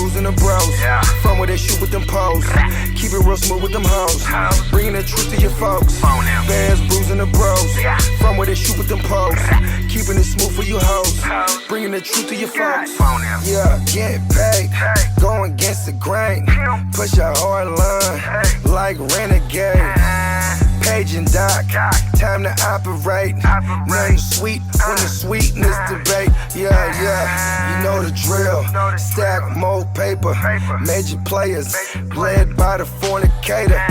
brews and the bros. From where they shoot with them poles. Keep it real smooth with them hoes. Bringing the truth to your folks. Bears, brews and the bros. From where they shoot with them poles. Keeping it smooth for you hoes. Bringing the truth to your folks. Yeah, get paid. Go against the grain. Push a hard line like renegade. Page and Doc, time to operate. Nothing sweet when the sweetness debate. Yeah, you know the drill. Stack more paper. Major players, led by the fornicator.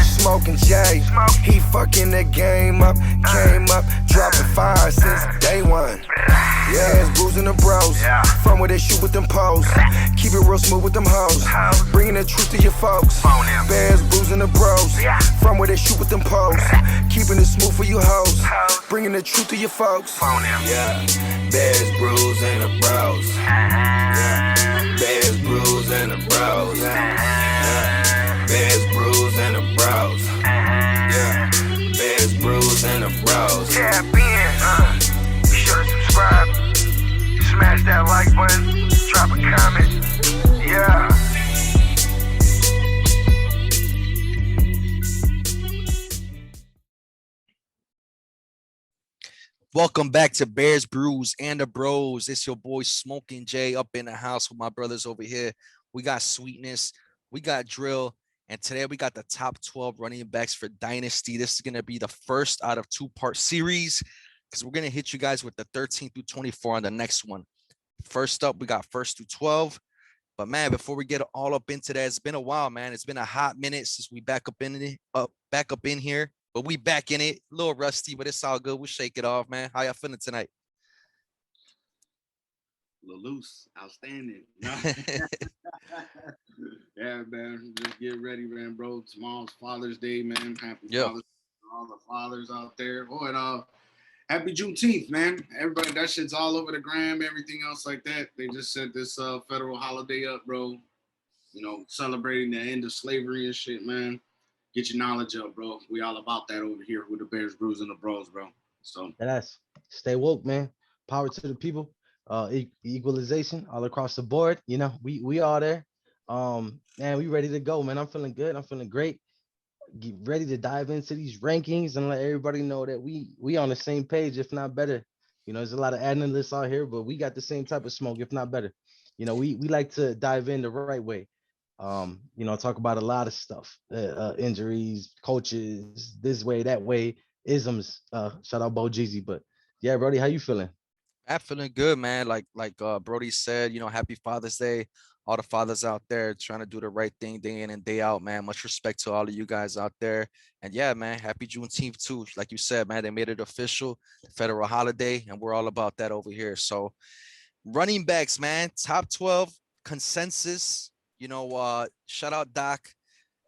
Smoking J, he fucking the game up. Came up, dropping fire since day one. Yeah, it's brews and the bros. From where they shoot with them poles. Keep it real smooth with them hoes. Bringing the truth to your folks. Bears, brews and the bros. From where they shoot with them poles. Keeping it smooth for you hoes. Bringing the truth to your folks. Yeah, Bears, brews and the bros. Yeah, Bears, brews and the bros. Yeah, Bears, brews and the bros. Yeah, Bears, brews and the bros. Tap in. Be sure to subscribe. Smash that like button. Drop a comment. Yeah. Welcome back to Bears, Brews, and the Bros. It's your boy Smoking Jay up in the house with my brothers over here. We got Sweetness, we got Drill, and today we got the top 12 running backs for Dynasty. This is going to be the first out of two-part series because we're going to hit you guys with the 13 through 24 on the next one. First up, we got first through 12. But, man, before we get all up into that, it's been a while, man. It's been a hot minute since we back up in here. But we back in it, a little rusty, but it's all good. We'll shake it off, man. How y'all feeling tonight? A little loose, outstanding. You know? Yeah, man. Just get ready, man, bro. Tomorrow's Father's Day, man. Happy Father's Day to all the fathers out there. Oh, and happy Juneteenth, man. Everybody, that shit's all over the gram, everything else like that. They just set this federal holiday up, bro. You know, celebrating the end of slavery and shit, man. Get your knowledge up, bro. We all about that over here with the Bears, Brews, and the Bros, bro. So that's stay woke, man. Power to the people. Equalization all across the board. You know, we all there. Man, we ready to go, man. I'm feeling good. I'm feeling great. Get ready to dive into these rankings and let everybody know that we on the same page, if not better. You know, there's a lot of analysts out here, but we got the same type of smoke, if not better. You know, we like to dive in the right way. You know, talk about a lot of stuff, injuries, coaches, this way, that way, isms. Shout out Bo Jeezy. But yeah, Brody, how you feeling? I'm feeling good, man. Like Brody said, you know, happy Father's Day. All the fathers out there trying to do the right thing day in and day out, man. Much respect to all of you guys out there. And yeah, man, happy Juneteenth too. Like you said, man, they made it official, federal holiday, and we're all about that over here. So running backs, man, top 12 consensus. You know, shout out Doc,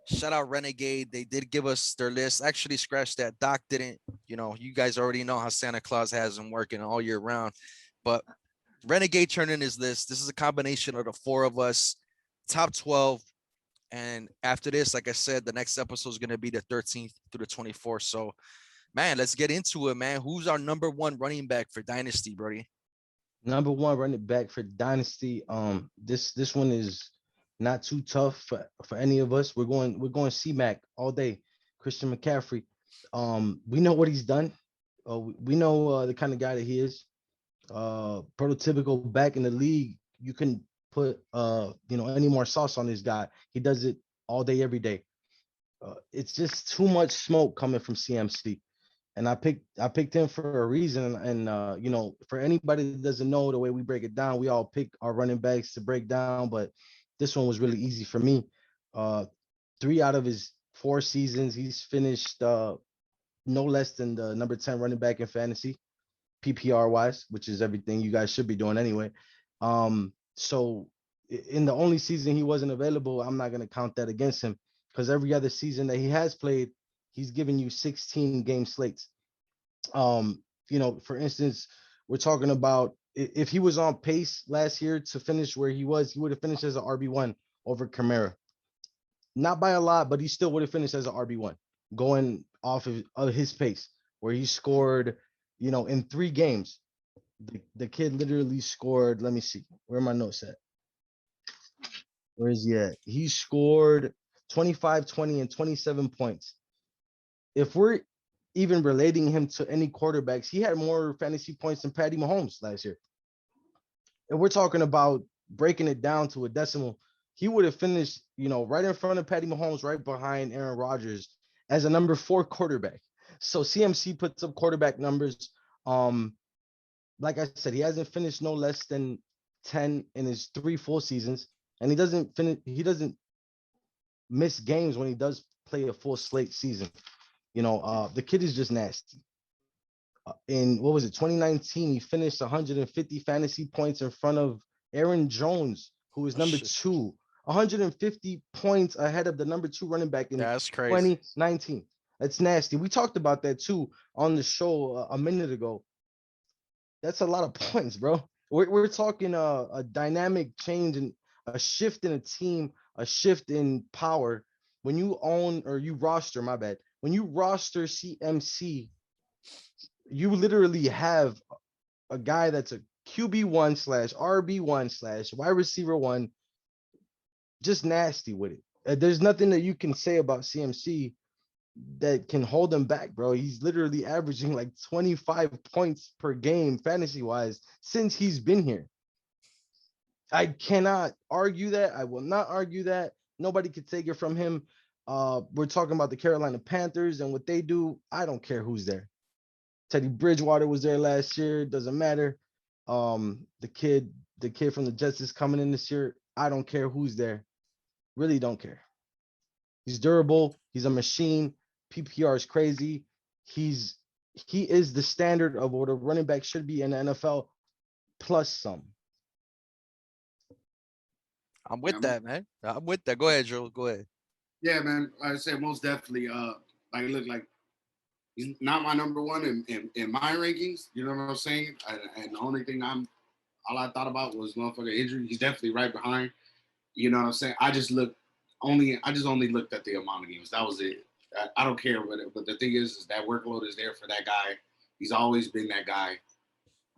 shout out Renegade. They did give us their list. Actually, scratch that. Doc didn't. You know, you guys already know how Santa Claus has them working all year round. But Renegade turned in his list. This is a combination of the four of us, top 12. And after this, like I said, the next episode is going to be the 13th through the 24th. So, man, let's get into it, man. Who's our number one running back for Dynasty, Brody? Number one running back for Dynasty. This one is not too tough for any of us. We're going C-Mac all day. Christian McCaffrey. We know what he's done. We know the kind of guy that he is. Prototypical back in the league. You can put any more sauce on this guy. He does it all day, every day. It's just too much smoke coming from CMC. And I picked him for a reason. And you know, for anybody that doesn't know the way we break it down, we all pick our running backs to break down, but this one was really easy for me. 3 out of his 4 seasons, he's finished no less than the number 10 running back in fantasy, PPR wise, which is everything you guys should be doing anyway. So in the only season he wasn't available, I'm not going to count that against him because every other season that he has played, he's given you 16 game slates. You know, for instance, we're talking about if he was on pace last year to finish where he would have finished as an RB1 over Kamara. Not by a lot, but he still would have finished as an RB1 going off of his pace where he scored, you know, in 3 games. The kid literally scored, let me see, where are my notes at? Where is he at? He scored 25, 20, and 27 points. If we're even relating him to any quarterbacks, he had more fantasy points than Patty Mahomes last year. And we're talking about breaking it down to a decimal. He would have finished, right in front of Patty Mahomes, right behind Aaron Rodgers as a number 4 quarterback. So CMC puts up quarterback numbers. Like I said, he hasn't finished no less than 10 in his 3 full seasons, and he doesn't miss games when he does play a full slate season. The kid is just nasty. In what was it, 2019, he finished 150 fantasy points in front of Aaron Jones, who is number 2, 150 points ahead of the number 2 running back in That's crazy. 2019. That's nasty. We talked about that too on the show a minute ago. That's a lot of points, bro. We're talking a dynamic change and a shift in a team, a shift in power. When you own or you roster, my bad, when you roster CMC, you literally have a guy that's a QB1 / RB1 / wide receiver 1, just nasty with it. There's nothing that you can say about CMC that can hold him back, bro. He's literally averaging like 25 points per game fantasy wise since he's been here. I cannot argue that. I will not argue that. Nobody could take it from him. We're talking about the Carolina Panthers and what they do. I don't care who's there. Teddy Bridgewater was there last year. Doesn't matter. The kid from the Jets is coming in this year. I don't care who's there. Really don't care. He's durable. He's a machine. PPR is crazy. He is the standard of what a running back should be in the NFL, plus some. I'm with that, man. I'm with that. Go ahead, Joe. Go ahead. Yeah, man. Like I said, most definitely. Look, he's not my number 1 in my rankings. You know what I'm saying? And the only thing all I thought about was motherfucker injury. He's definitely right behind. You know what I'm saying? I just only looked at the amount of games. That was it. I don't care what it, but the thing is that workload is there for that guy. He's always been that guy.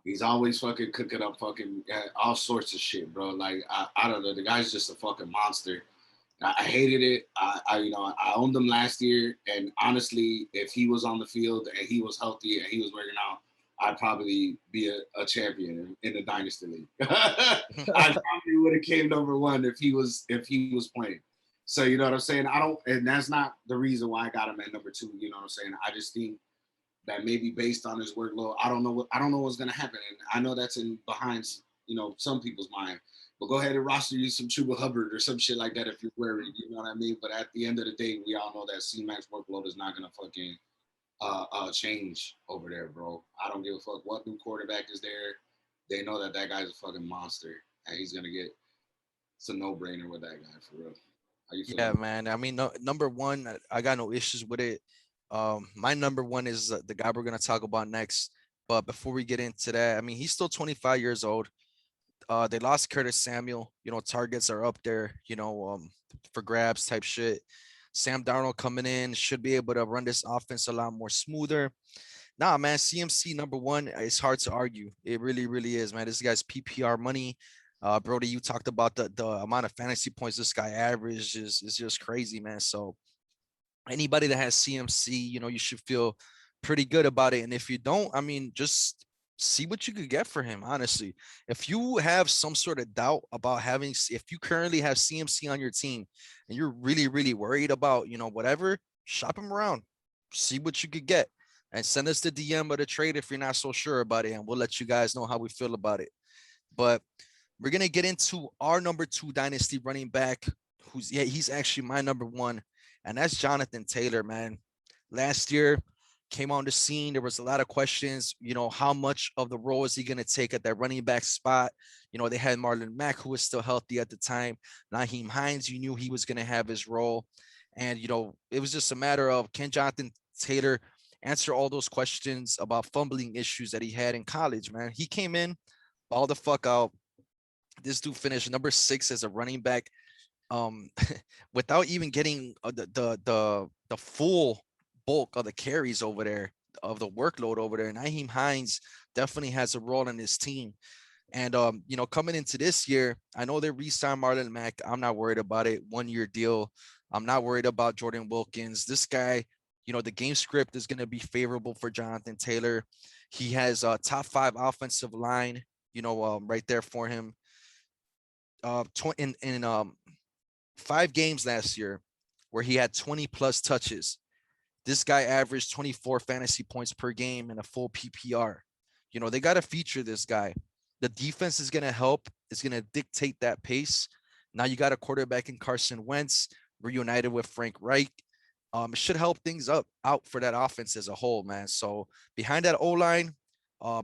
He's always fucking cooking up fucking all sorts of shit, bro. Like I don't know. The guy's just a fucking monster. I hated it. I owned him last year, and honestly, if he was on the field and he was healthy and he was working out, I'd probably be a champion in the Dynasty League. I probably would have came number 1 if he was playing. So you know what I'm saying? And that's not the reason why I got him at number 2. You know what I'm saying? I just think that maybe based on his workload, I don't know what's gonna happen, and I know that's behind some people's mind. But go ahead and roster you some Chuba Hubbard or some shit like that if you're worried. You know what I mean? But at the end of the day, we all know that C-Max workload is not gonna fucking change over there, bro. I don't give a fuck what new quarterback is there. They know that guy's a fucking monster, and he's gonna get. It's a no-brainer with that guy for real. How you feeling? Yeah, man. I mean, number 1, I got no issues with it. My number 1 is the guy we're gonna talk about next. But before we get into that, I mean, he's still 25 years old. They lost Curtis Samuel. Targets are up there. For grabs type shit. Sam Darnold coming in should be able to run this offense a lot more smoother. Nah, man, CMC number 1. It's hard to argue. It really, really is, man. This guy's PPR money. Brody, you talked about the amount of fantasy points this guy averaged is just crazy, man. So anybody that has CMC, you should feel pretty good about it. And if you don't, I mean, just see what you could get for him, honestly. If you have some sort of doubt about if you currently have CMC on your team and you're really, really worried about, whatever, shop him around, see what you could get, and send us the DM of the trade if you're not so sure about it, and we'll let you guys know how we feel about it. But we're going to get into our number 2 dynasty running back, he's actually my number 1, and that's Jonathan Taylor, man. Last year, came on the scene. There was a lot of questions, how much of the role is he going to take at that running back spot? They had Marlon Mack, who was still healthy at the time. Nyheim Hines, you knew he was going to have his role. And, it was just a matter of, can Jonathan Taylor answer all those questions about fumbling issues that he had in college, man? He came in, balled the fuck out. This dude finished number 6 as a running back, without even getting the full bulk of the carries over there, of the workload over there. Nyheim Hines definitely has a role in this team. And you know, coming into this year, I know they re-signed Marlon Mack. I'm not worried about it. 1-year deal. I'm not worried about Jordan Wilkins. This guy, you know, the game script is going to be favorable for Jonathan Taylor. He has a top 5 offensive line, you know, right there for him. In 5 games last year where he had 20 plus touches, this guy averaged 24 fantasy points per game in a full PPR. You know, they got to feature this guy. The defense is going to help. It's going to dictate that pace. Now you got a quarterback in Carson Wentz, reunited with Frank Reich. It should help things out for that offense as a whole, man. So behind that O-line,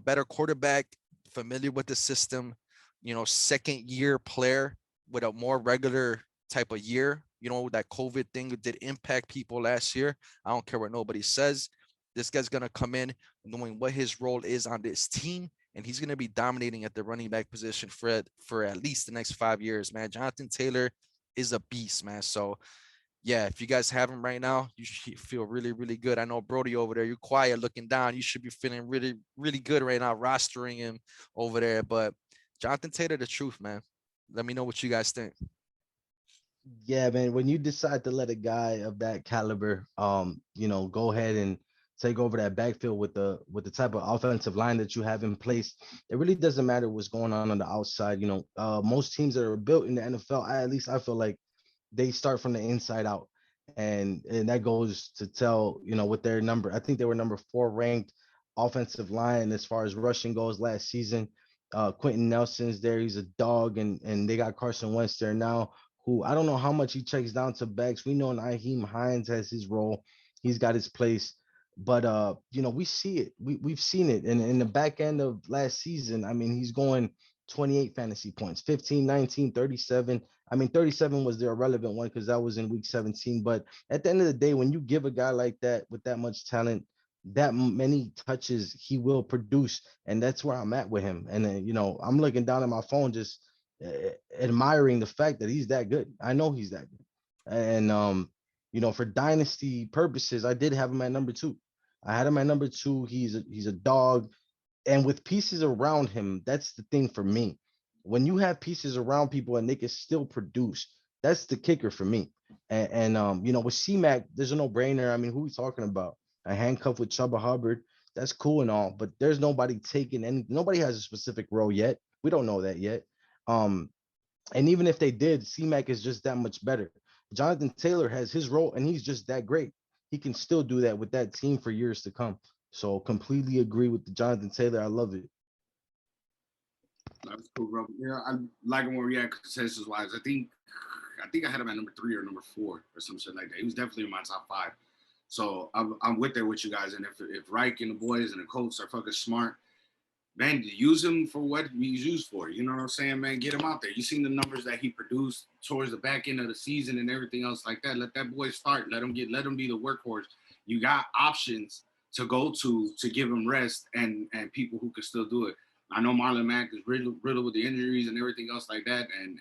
better quarterback, familiar with the system, you know, second year player with a more regular type of year. You know, that COVID thing did impact people last year. I don't care what nobody says. This guy's going to come in knowing what his role is on this team, and he's going to be dominating at the running back position for at least the next 5 years, man. Jonathan Taylor is a beast, man. So, yeah, if you guys have him right now, you should feel really, really good. I know Brody over there, you're quiet looking down. You should be feeling really, really good right now, rostering him over there. But Jonathan Taylor, the truth, man. Let me know what you guys think. Yeah, man. When you decide to let a guy of that caliber, go ahead and take over that backfield with the type of offensive line that you have in place, it really doesn't matter what's going on the outside. Most teams that are built in the NFL, at least I feel like they start from the inside out, and that goes to tell with their number. I think they were number 4 ranked offensive line as far as rushing goes last season. Quentin Nelson's there; he's a dog, and they got Carson Wentz there now, who I don't know how much he checks down to backs. We know Naheem Hines has his role; he's got his place. But we see it. We've seen it in the back end of last season. I mean, he's going 28 fantasy points, 15, 19, 37. I mean, 37 was the irrelevant one because that was in week 17. But at the end of the day, when you give a guy like that with that much talent, that many touches, he will produce. And that's where I'm at with him. And, I'm looking down at my phone just admiring the fact that he's that good. I know he's that good. And, for dynasty purposes, I did have him at number 2. I had him at number 2. He's a dog. And with pieces around him, that's the thing for me. When you have pieces around people and they can still produce, that's the kicker for me. And with C-Mac, there's a no-brainer. I mean, who are we talking about? A handcuff with Chuba Hubbard, that's cool and all, but there's nobody taking any. Nobody has a specific role yet. We don't know that yet. And even if they did, C-Mac is just that much better. Jonathan Taylor has his role, and he's just that great. He can still do that with that team for years to come. So completely agree with the Jonathan Taylor. I love it. That's cool, bro. Yeah, I like him where we at consensus wise. I think I had him at number 3 or number 4 or some shit like that. He was definitely in my top 5. So I'm with there with you guys. And if Reich and the boys and the Colts are fucking smart, man, use him for what he's used for. You know what I'm saying, man? Get him out there. You seen the numbers that he produced towards the back end of the season and everything else like that. Let that boy start. Let him be the workhorse. You got options to go to give him rest and people who can still do it. I know Marlon Mack is riddled with the injuries and everything else like that, and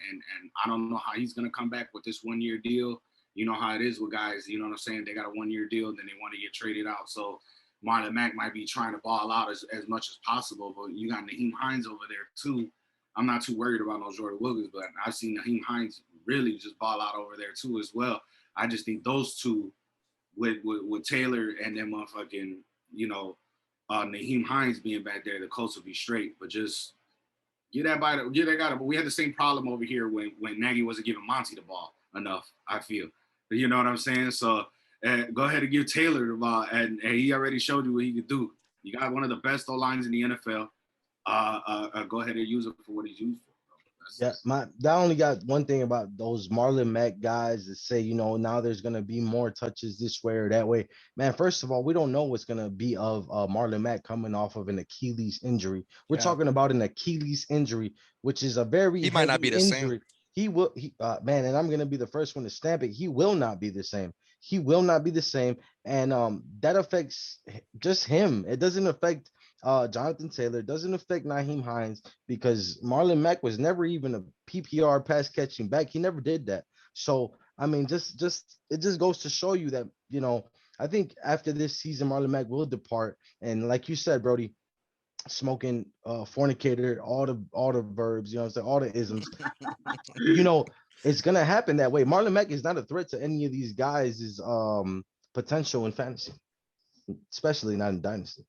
I don't know how he's gonna come back with this 1-year deal. You know how it is with guys. You know what I'm saying? They got a 1-year deal, then they want to get traded out. So Marlon Mack might be trying to ball out as much as possible, but you got Naheem Hines over there too. I'm not too worried about no Jordan Wilkins, but I've seen Naheem Hines really just ball out over there too as well. I just think those two with Taylor and then motherfucking, Naheem Hines being back there, the Colts will be straight. But just get that guy. But we had the same problem over here when Nagy wasn't giving Monty the ball enough, I feel. But you know what I'm saying? So go ahead and give Taylor the ball, and he already showed you what he could do. You got one of the best O-lines in the NFL. Go ahead and use it for what he's used for. That only got one thing about those Marlon Mack guys that say, now there's gonna be more touches this way or that way. Man, first of all, we don't know what's gonna be of Marlon Mack coming off of an Achilles injury. We're talking about an Achilles injury, which is a very he might not be the injury. same. And I'm gonna be the first one to stamp it. He will not be the same. He will not be the same, and that affects just him. It doesn't affect Jonathan Taylor, doesn't affect Naheem Hines, because Marlon Mack was never even a PPR pass catching back. He never did that. So I mean, just it just goes to show you that I think after this season, Marlon Mack will depart, and like you said, Brody, smoking, fornicator, all the verbs, you know what I'm saying, all the isms. You know, it's gonna happen that way. Marlon Mack is not a threat to any of these guys' potential in fantasy, especially not in dynasty.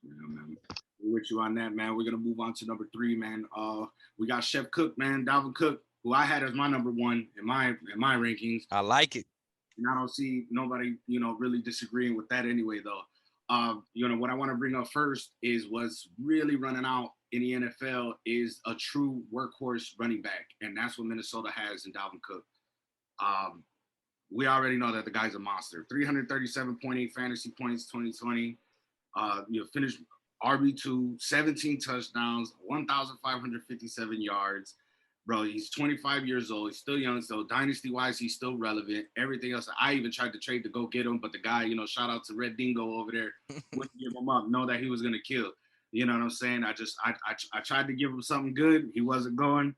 Yeah, man. We're with you on that, man. We're gonna move on to number 3, man. We got Chef Cook, man, Dalvin Cook, who I had as my number 1 in my rankings. I like it. And I don't see nobody, really disagreeing with that anyway, though. What I want to bring up first is what's really running out in the NFL is a true workhorse running back, and that's what Minnesota has in Dalvin Cook. We already know that the guy's a monster. 337.8 fantasy points, 2020. Finished RB2, 17 touchdowns, 1,557 yards. Bro, he's 25 years old. He's still young. So dynasty-wise, he's still relevant. Everything else, I even tried to trade to go get him, but the guy, shout out to Red Dingo over there, wouldn't give him up. Know that he was gonna kill. You know what I'm saying? I tried to give him something good. He wasn't going.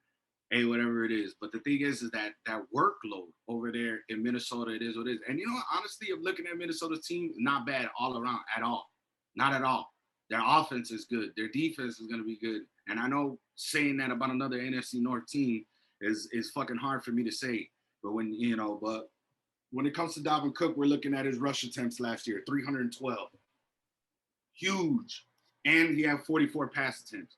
Hey, whatever it is. But the thing is that workload over there in Minnesota, it is what it is. And honestly, of looking at Minnesota's team, not bad all around at all. Not at all. Their offense is good. Their defense is going to be good. And I know saying that about another NFC North team is fucking hard for me to say. But when it comes to Dalvin Cook, we're looking at his rush attempts last year, 312. Huge. And he had 44 pass attempts.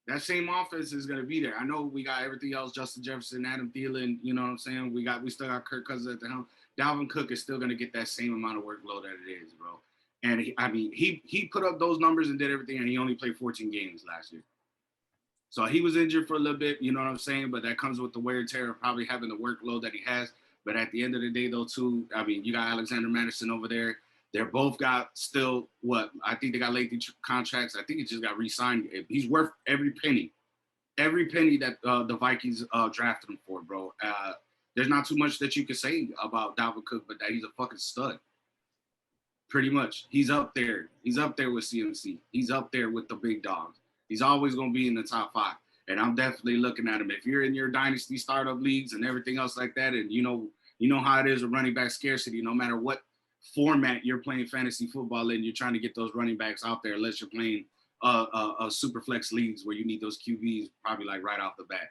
That same offense is going to be there. I know we got everything else, Justin Jefferson, Adam Thielen, you know what I'm saying? We still got Kirk Cousins at the helm. Dalvin Cook is still going to get that same amount of workload that it is, bro. And he put up those numbers and did everything, and he only played 14 games last year. So he was injured for a little bit, you know what I'm saying? But that comes with the wear and tear of probably having the workload that he has. But at the end of the day, though, too, you got Alexander Madison over there. They're both got still I think they got lengthy contracts. I think he just got re-signed. He's worth every penny that the Vikings drafted him for, bro. There's not too much that you can say about Dalvin Cook, but that he's a fucking stud. Pretty much. He's up there. He's up there with CMC. He's up there with the big dogs. He's always going to be in the top 5. And I'm definitely looking at him. If you're in your dynasty startup leagues and everything else like that, and you know how it is with running back scarcity, no matter what format you're playing fantasy football in, you're trying to get those running backs out there unless you're playing a super flex leagues where you need those QBs probably like right off the bat.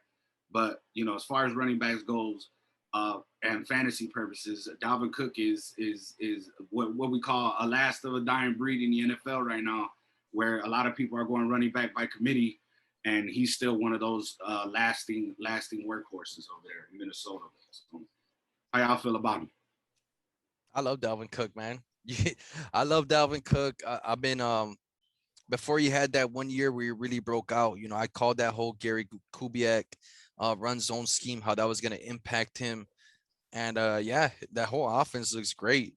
But, as far as running backs goes, and fantasy purposes, Dalvin Cook is what we call a last of a dying breed in the NFL right now, where a lot of people are going running back by committee, and he's still one of those lasting workhorses over there in Minnesota. So, how y'all feel about him? I love Dalvin Cook, man. I love Dalvin Cook. I've been before you had that 1 year where you really broke out. I called that whole Gary Kubiak run zone scheme, how that was going to impact him. And that whole offense looks great.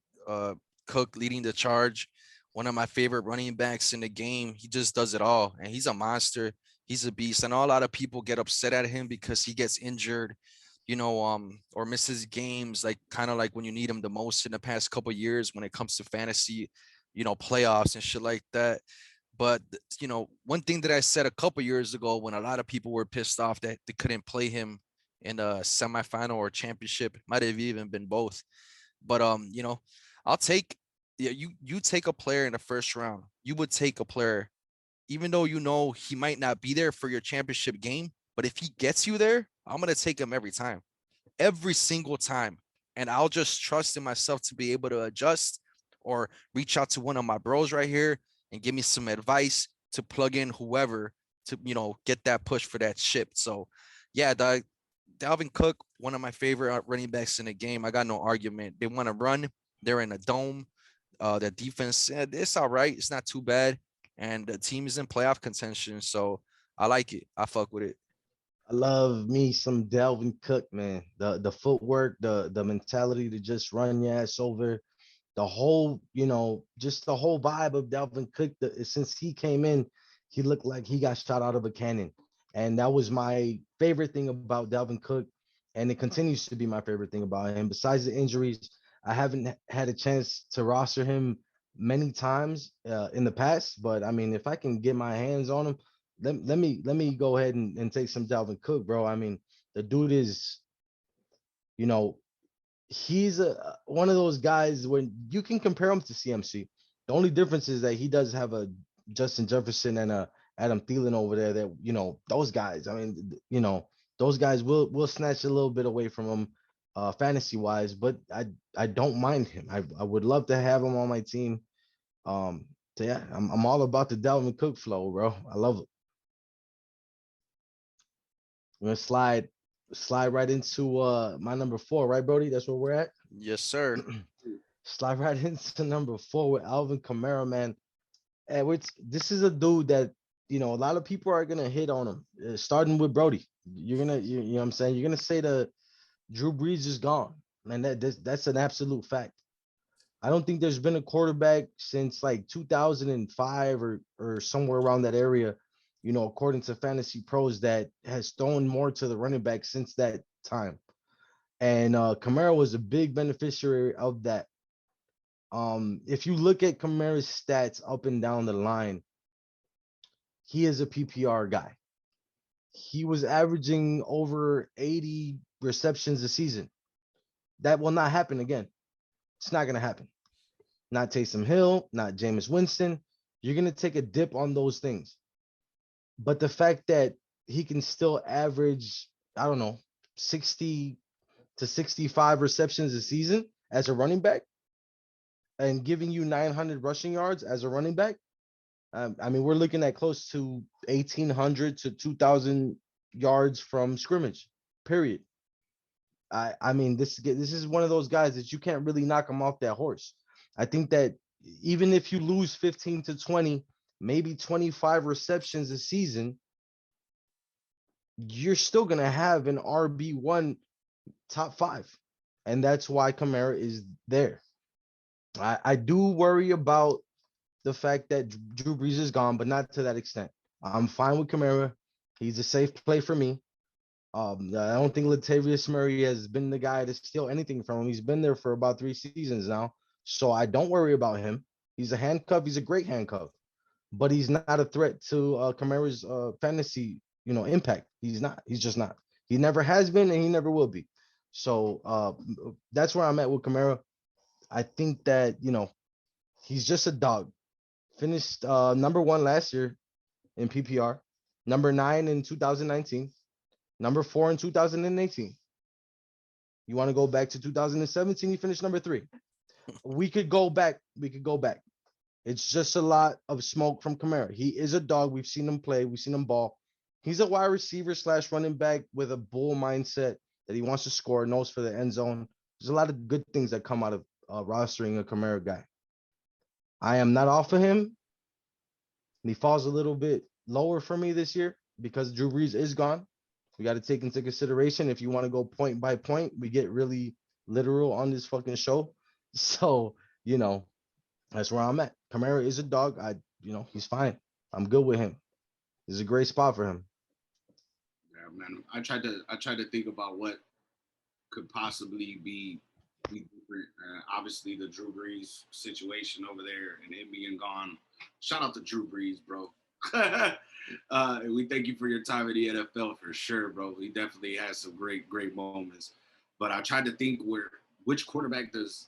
Cook leading the charge, one of my favorite running backs in the game. He just does it all, and he's a monster. He's a beast. I know a lot of people get upset at him because he gets injured, or misses games, kind of like when you need him the most in the past couple of years when it comes to fantasy, playoffs and shit like that. But, one thing that I said a couple years ago when a lot of people were pissed off that they couldn't play him in a semifinal or championship, might have even been both. But, I'll take, you take a player in the first round. You would take a player, even though he might not be there for your championship game. But if he gets you there, I'm going to take him every single time. And I'll just trust in myself to be able to adjust or reach out to one of my bros right here and give me some advice to plug in whoever to, get that push for that ship. So, yeah, Dalvin Cook, one of my favorite running backs in the game. I got no argument. They want to run. They're in a dome. Their defense, it's all right. It's not too bad. And the team is in playoff contention. So I like it. I fuck with it. I love me some Dalvin Cook, man. The footwork, the mentality to just run your ass over. The whole, just the whole vibe of Dalvin Cook. Since he came in, he looked like he got shot out of a cannon. And that was my favorite thing about Dalvin Cook. And it continues to be my favorite thing about him. Besides the injuries, I haven't had a chance to roster him many times in the past. But, I mean, if I can get my hands on him, let me go ahead and take some Dalvin Cook, bro. I mean, the dude is, he's one of those guys when you can compare him to CMC. The only difference is that he does have a Justin Jefferson and Adam Thielen over there, that those guys. I mean, those guys will snatch a little bit away from him, fantasy wise. But I don't mind him. I would love to have him on my team. So yeah, I'm all about the Dalvin Cook flow, bro. I love it. We're gonna slide right into my number 4, right, Brody? That's where we're at. Yes, sir. Slide right into number 4 with Alvin Kamara, man. And this is a dude that a lot of people are gonna hit on him, starting with Brody. You're gonna, you know what I'm saying? You're gonna say the Drew Brees is gone, and that's an absolute fact. I don't think there's been a quarterback since like 2005 or somewhere around that area, according to Fantasy Pros, that has thrown more to the running back since that time. And Kamara was a big beneficiary of that. If you look at Kamara's stats up and down the line, he is a PPR guy. He was averaging over 80 receptions a season. That will not happen again. It's not going to happen. Not Taysom Hill, not Jameis Winston. You're going to take a dip on those things. But the fact that he can still average, I don't know, 60 to 65 receptions a season as a running back and giving you 900 rushing yards as a running back, I mean, we're looking at close to 1,800 to 2,000 yards from scrimmage, period. I mean, this is one of those guys that you can't really knock him off that horse. I think that even if you lose 15 to 20, maybe 25 receptions a season, you're still going to have an RB1 top 5. And that's why Kamara is there. I do worry about the fact that Drew Brees is gone, but not to that extent. I'm fine with Kamara. He's a safe play for me. I don't think Latavius Murray has been the guy to steal anything from him. He's been there for about 3 seasons now. So I don't worry about him. He's a handcuff. He's a great handcuff. But he's not a threat to Kamara's fantasy, impact. He's not. He's just not. He never has been, and he never will be. So that's where I'm at with Kamara. I think that, he's just a dog. Finished number 1 last year in PPR, number 9 in 2019, number 4 in 2018. You want to go back to 2017? He finished number 3. We could go back. It's just a lot of smoke from Kamara. He is a dog. We've seen him play. We've seen him ball. He's a wide receiver / running back with a bull mindset that he wants to score, knows for the end zone. There's a lot of good things that come out of rostering a Kamara guy. I am not off of him. He falls a little bit lower for me this year because Drew Brees is gone. We got to take into consideration, if you want to go point by point, we get really literal on this fucking show. So, that's where I'm at. Kamara is a dog. He's fine. I'm good with him. It's a great spot for him. Yeah, man. I tried to think about what could possibly be different. Obviously, the Drew Brees situation over there and him being gone. Shout out to Drew Brees, bro. We thank you for your time in the NFL for sure, bro. He definitely has some great moments. But I tried to think which quarterback does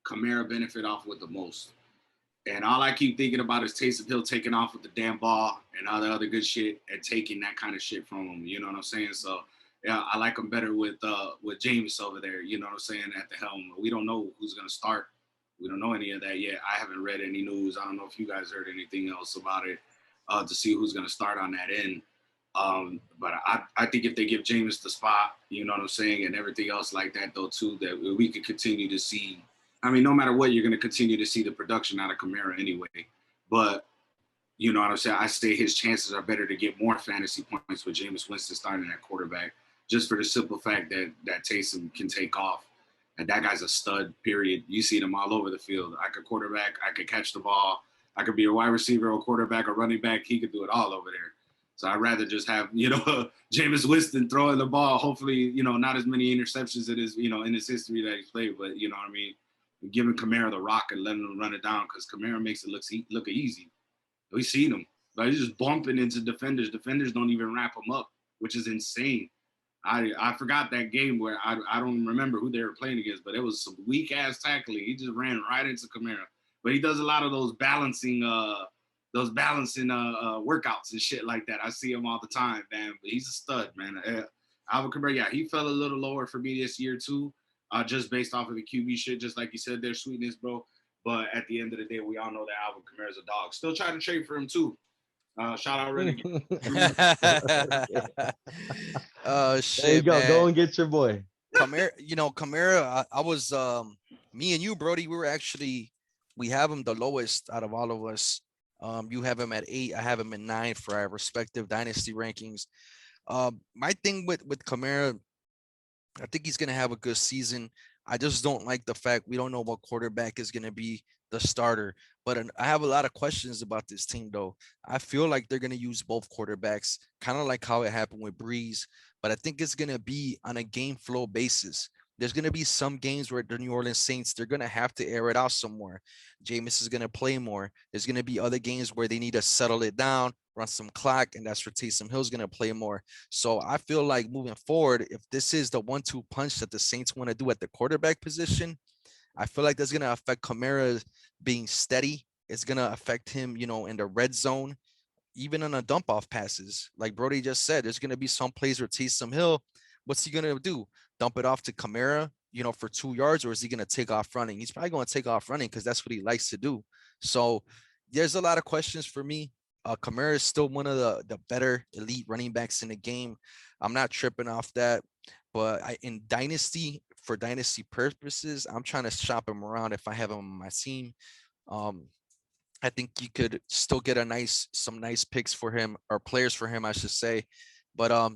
Kamara benefit off with the most? And all I keep thinking about is Taysom Hill taking off with the damn ball and all the other good shit and taking that kind of shit from him. You know what I'm saying? So yeah, I like him better with Jameis over there. You know what I'm saying, at the helm. We don't know who's gonna start. We don't know any of that yet. I haven't read any news. I don't know if you guys heard anything else about it to see who's gonna start on that end. But I think if they give Jameis the spot, you know what I'm saying, and everything else like that though too, that we could continue to see. I mean, no matter what, you're going to continue to see the production out of Kamara anyway. But, you know what I'm saying? I say his chances are better to get more fantasy points with Jameis Winston starting at quarterback, just for the simple fact that Taysom can take off. And that guy's a stud, period. You see him all over the field. I could quarterback. I could catch the ball. I could be a wide receiver, a quarterback, a running back. He could do it all over there. So I'd rather just have, Jameis Winston throwing the ball. Hopefully, not as many interceptions it is, in his history that he's played. But, you know what I mean? Giving Kamara the rock and letting him run it down because Kamara makes it look easy. We've seen him. Like, he's just bumping into defenders. Defenders don't even wrap him up, which is insane. I forgot that game where I don't remember who they were playing against, but it was some weak-ass tackling. He just ran right into Kamara. But he does a lot of those balancing those balancing workouts and shit like that. I see him all the time, man. But he's a stud, man. Alvin Kamara, yeah, he fell a little lower for me this year too, just based off of the QB shit. Just like you said, their sweetness, bro. But at the end of the day, we all know that Alvin Kamara's a dog. Still trying to trade for him too. Shout out Renegade. Oh There you shit, go. Go man. and get your boy. Kamara, I was me and you, Brody, we have him the lowest out of all of us. You have him at 8, I have him at 9 for our respective dynasty rankings. My thing with Kamara, I think he's gonna have a good season. I just don't like the fact we don't know what quarterback is gonna be the starter. But I have a lot of questions about this team, though. I feel like they're gonna use both quarterbacks, kind of like how it happened with Breeze. But I think it's gonna be on a game flow basis. There's gonna be some games where the New Orleans Saints, they're gonna have to air it out somewhere. Jameis is gonna play more. There's gonna be other games where they need to settle it down, run some clock, and that's where Taysom Hill's gonna play more. So I feel like moving forward, if this is the 1-2 punch that the Saints want to do at the quarterback position, I feel like that's gonna affect Kamara being steady. It's gonna affect him, in the red zone, even on the dump off passes. Like Brody just said, there's gonna be some plays where Taysom Hill, what's he gonna do? Dump it off to Kamara, for 2 yards, or is he gonna take off running? He's probably gonna take off running because that's what he likes to do. So there's a lot of questions for me. Kamara is still one of the better elite running backs in the game. I'm not tripping off that, but in dynasty, for dynasty purposes, I'm trying to shop him around if I have him on my team. I think you could still get some nice picks for him, or players for him, I should say. But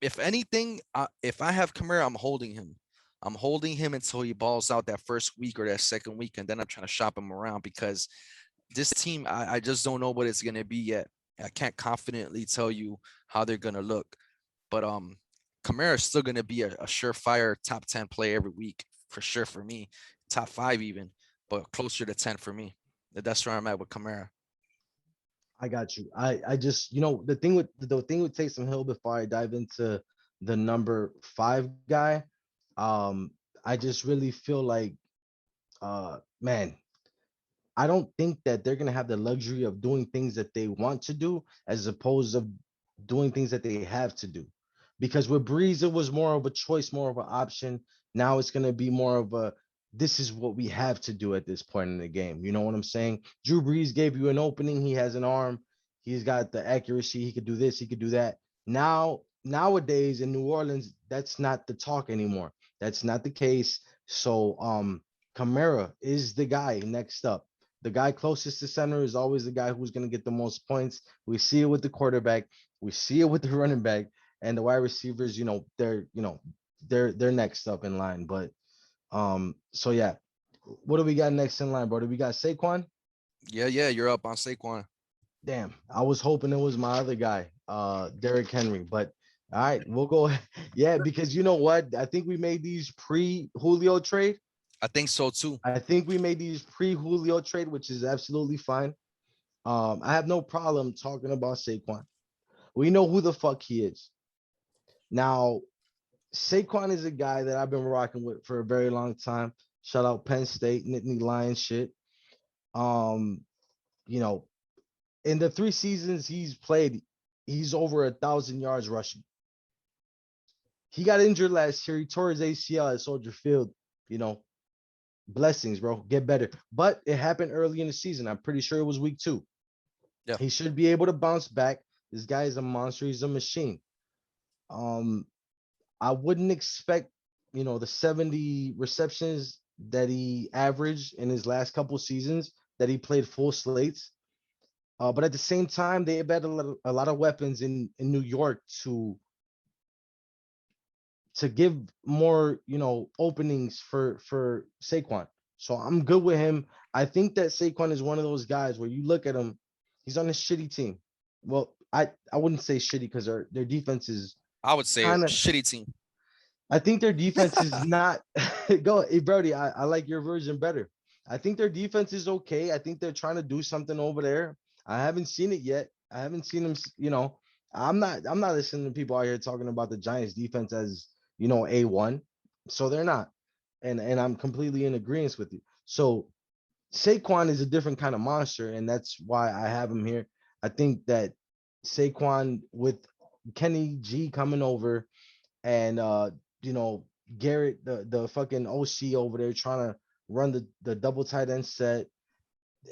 if anything, if I have Kamara, I'm holding him. I'm holding him until he balls out that first week or that second week, and then I'm trying to shop him around because this team, I just don't know what it's going to be yet. I can't confidently tell you how they're going to look. But Kamara is still going to be a surefire top 10 play every week, for sure for me. Top 5 even, but closer to 10 for me. That's where I'm at with Kamara. I got you. I just, the thing with Taysom Hill, before I dive into the number 5 guy, I just really feel like, man, I don't think that they're gonna have the luxury of doing things that they want to do as opposed to doing things that they have to do. Because with Breeze, it was more of a choice, more of an option. Now it's gonna be more of a, this is what we have to do at this point in the game. You know what I'm saying? Drew Brees gave you an opening. He has an arm. He's got the accuracy. He could do this. He could do that. Nowadays in New Orleans, that's not the talk anymore. That's not the case. So Kamara is the guy next up. The guy closest to center is always the guy who's going to get the most points. We see it with the quarterback. We see it with the running back, and the wide receivers. They're next up in line. But so yeah, what do we got next in line, bro? Do we got Saquon? Yeah, you're up on Saquon. Damn, I was hoping it was my other guy, Derrick Henry. But all right, we'll go. Yeah, because you know what? I think we made these pre-Julio trade. I think so too. I think we made these pre-Julio trade, which is absolutely fine. I have no problem talking about Saquon. We know who the fuck he is. Now, Saquon is a guy that I've been rocking with for a very long time. Shout out Penn State, Nittany Lions shit. In the 3 seasons he's played, he's over 1,000 yards rushing. He got injured last year. He tore his ACL at Soldier Field. Blessings, bro. Get better. But it happened early in the season. I'm pretty sure it was week 2. Yeah. He should be able to bounce back. This guy is a monster. He's a machine. I wouldn't expect, the 70 receptions that he averaged in his last couple seasons that he played full slates. But at the same time, they had a lot of weapons in New York to give more, openings for Saquon. So I'm good with him. I think that Saquon is one of those guys where you look at him, he's on a shitty team. Well, I wouldn't say shitty because their defense is, I would say kinda, shitty team. I think their defense is not go. Hey, Brody, I like your version better. I think their defense is okay. I think they're trying to do something over there. I haven't seen it yet. I haven't seen them, I'm not listening to people out here talking about the Giants defense as, A1. So they're not. And I'm completely in agreement with you. So Saquon is a different kind of monster, and that's why I have him here. I think that Saquon with Kenny G coming over and you know, Garrett, the fucking OC over there trying to run the double tight end set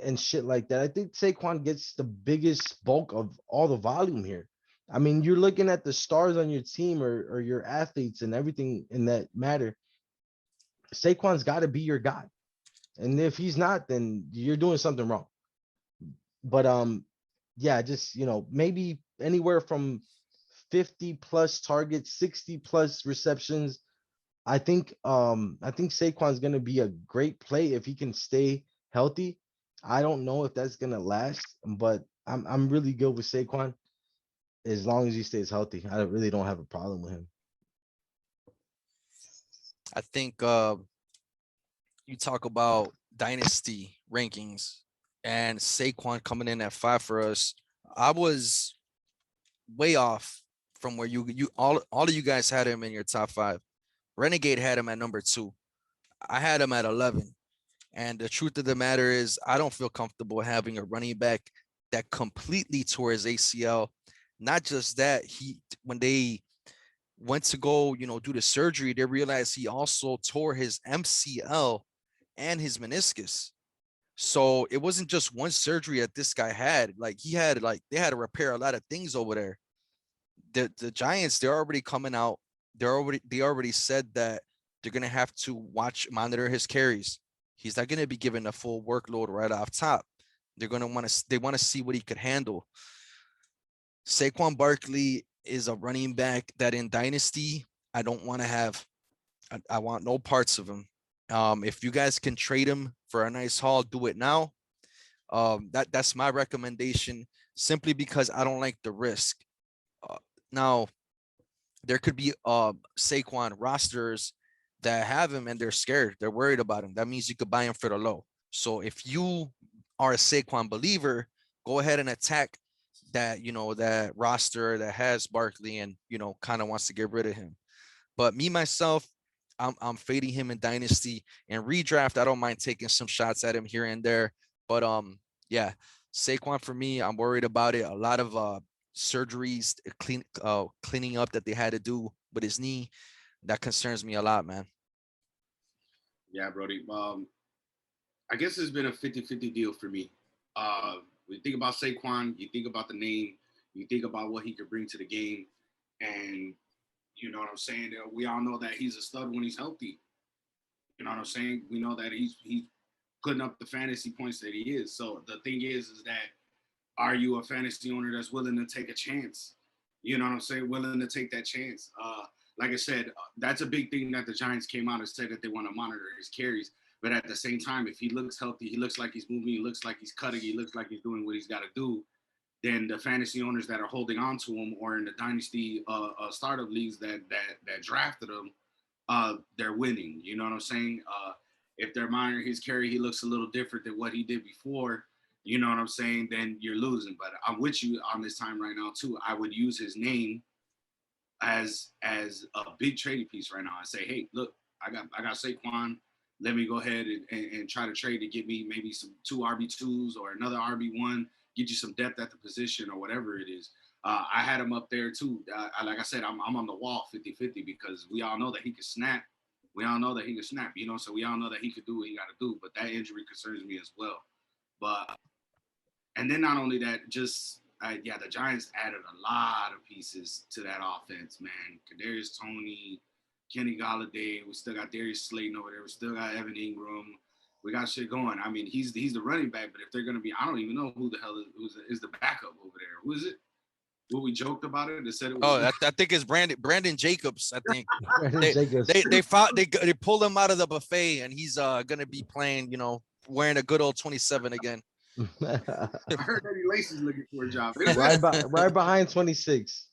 and shit like that. I think Saquon gets the biggest bulk of all the volume here. I mean, you're looking at the stars on your team or your athletes and everything in that matter. Saquon's got to be your guy. And if he's not, then you're doing something wrong. But yeah, just maybe anywhere from 50 plus targets, 60 plus receptions. I think Saquon's gonna be a great play if he can stay healthy. I don't know if that's gonna last, but I'm really good with Saquon as long as he stays healthy. I really don't have a problem with him. I think you talk about dynasty rankings and Saquon coming in at 5 for us. I was way off from where you all of you guys had him in your top 5. Renegade had him at number 2. I had him at 11. And the truth of the matter is, I don't feel comfortable having a running back that completely tore his ACL. Not just that, when they went to go, do the surgery, they realized he also tore his MCL and his meniscus. So it wasn't just one surgery that this guy had. Like they had to repair a lot of things over there. The Giants, they're already coming out. They already said that they're gonna have to monitor his carries. He's not gonna be given a full workload right off top. They want to see what he could handle. Saquon Barkley is a running back that in Dynasty, I don't want to have. I want no parts of him. If you guys can trade him for a nice haul, do it now. That's my recommendation, simply because I don't like the risk. Now, there could be Saquon rosters that have him and they're scared. They're worried about him. That means you could buy him for the low. So if you are a Saquon believer, go ahead and attack that roster that has Barkley and kind of wants to get rid of him. But me myself, I'm fading him in Dynasty and redraft. I don't mind taking some shots at him here and there. But yeah, Saquon for me, I'm worried about it. A lot of surgeries, cleaning up that they had to do with his knee. That concerns me a lot, man. Yeah, Brody. I guess it's been a 50-50 deal for me. When you think about Saquon, you think about the name, you think about what he could bring to the game, and you know what I'm saying? We all know that he's a stud when he's healthy. You know what I'm saying? We know that he's putting up the fantasy points that he is. So the thing is that are you a fantasy owner that's willing to take a chance? You know what I'm saying? Willing to take that chance. Like I said, that's a big thing that the Giants came out and said that they want to monitor his carries. But at the same time, if he looks healthy, he looks like he's moving, he looks like he's cutting, he looks like he's doing what he's got to do, then the fantasy owners that are holding on to him or in the dynasty startup leagues that drafted him, they're winning. You know what I'm saying? If they're monitoring his carry, he looks a little different than what he did before. You know what I'm saying? Then you're losing. But I'm with you on this time right now too. I would use his name as a big trading piece right now and say, hey, look, I got Saquon. Let me go ahead and try to trade to get me maybe some 2 RB2s or another RB1, get you some depth at the position or whatever it is. I had him up there too. Like I said, I'm on the wall 50-50 because we all know that he can snap. We all know that he can snap, so we all know that he could do what he got to do. But that injury concerns me as well. And then not only that, the Giants added a lot of pieces to that offense, man. Kadarius Toney, Kenny Golladay. We still got Darius Slayton over there. We still got Evan Ingram. We got shit going. I mean, he's the running back, but if they're gonna be, I don't even know who the hell is the backup over there. Who is it? Well, we joked about it. They said it was. I think it's Brandon Jacobs. I think Jacobs. they pulled him out of the buffet, and he's gonna be playing, wearing a good old 27 again. I heard Eddie Lacy's looking for a job. right behind 26.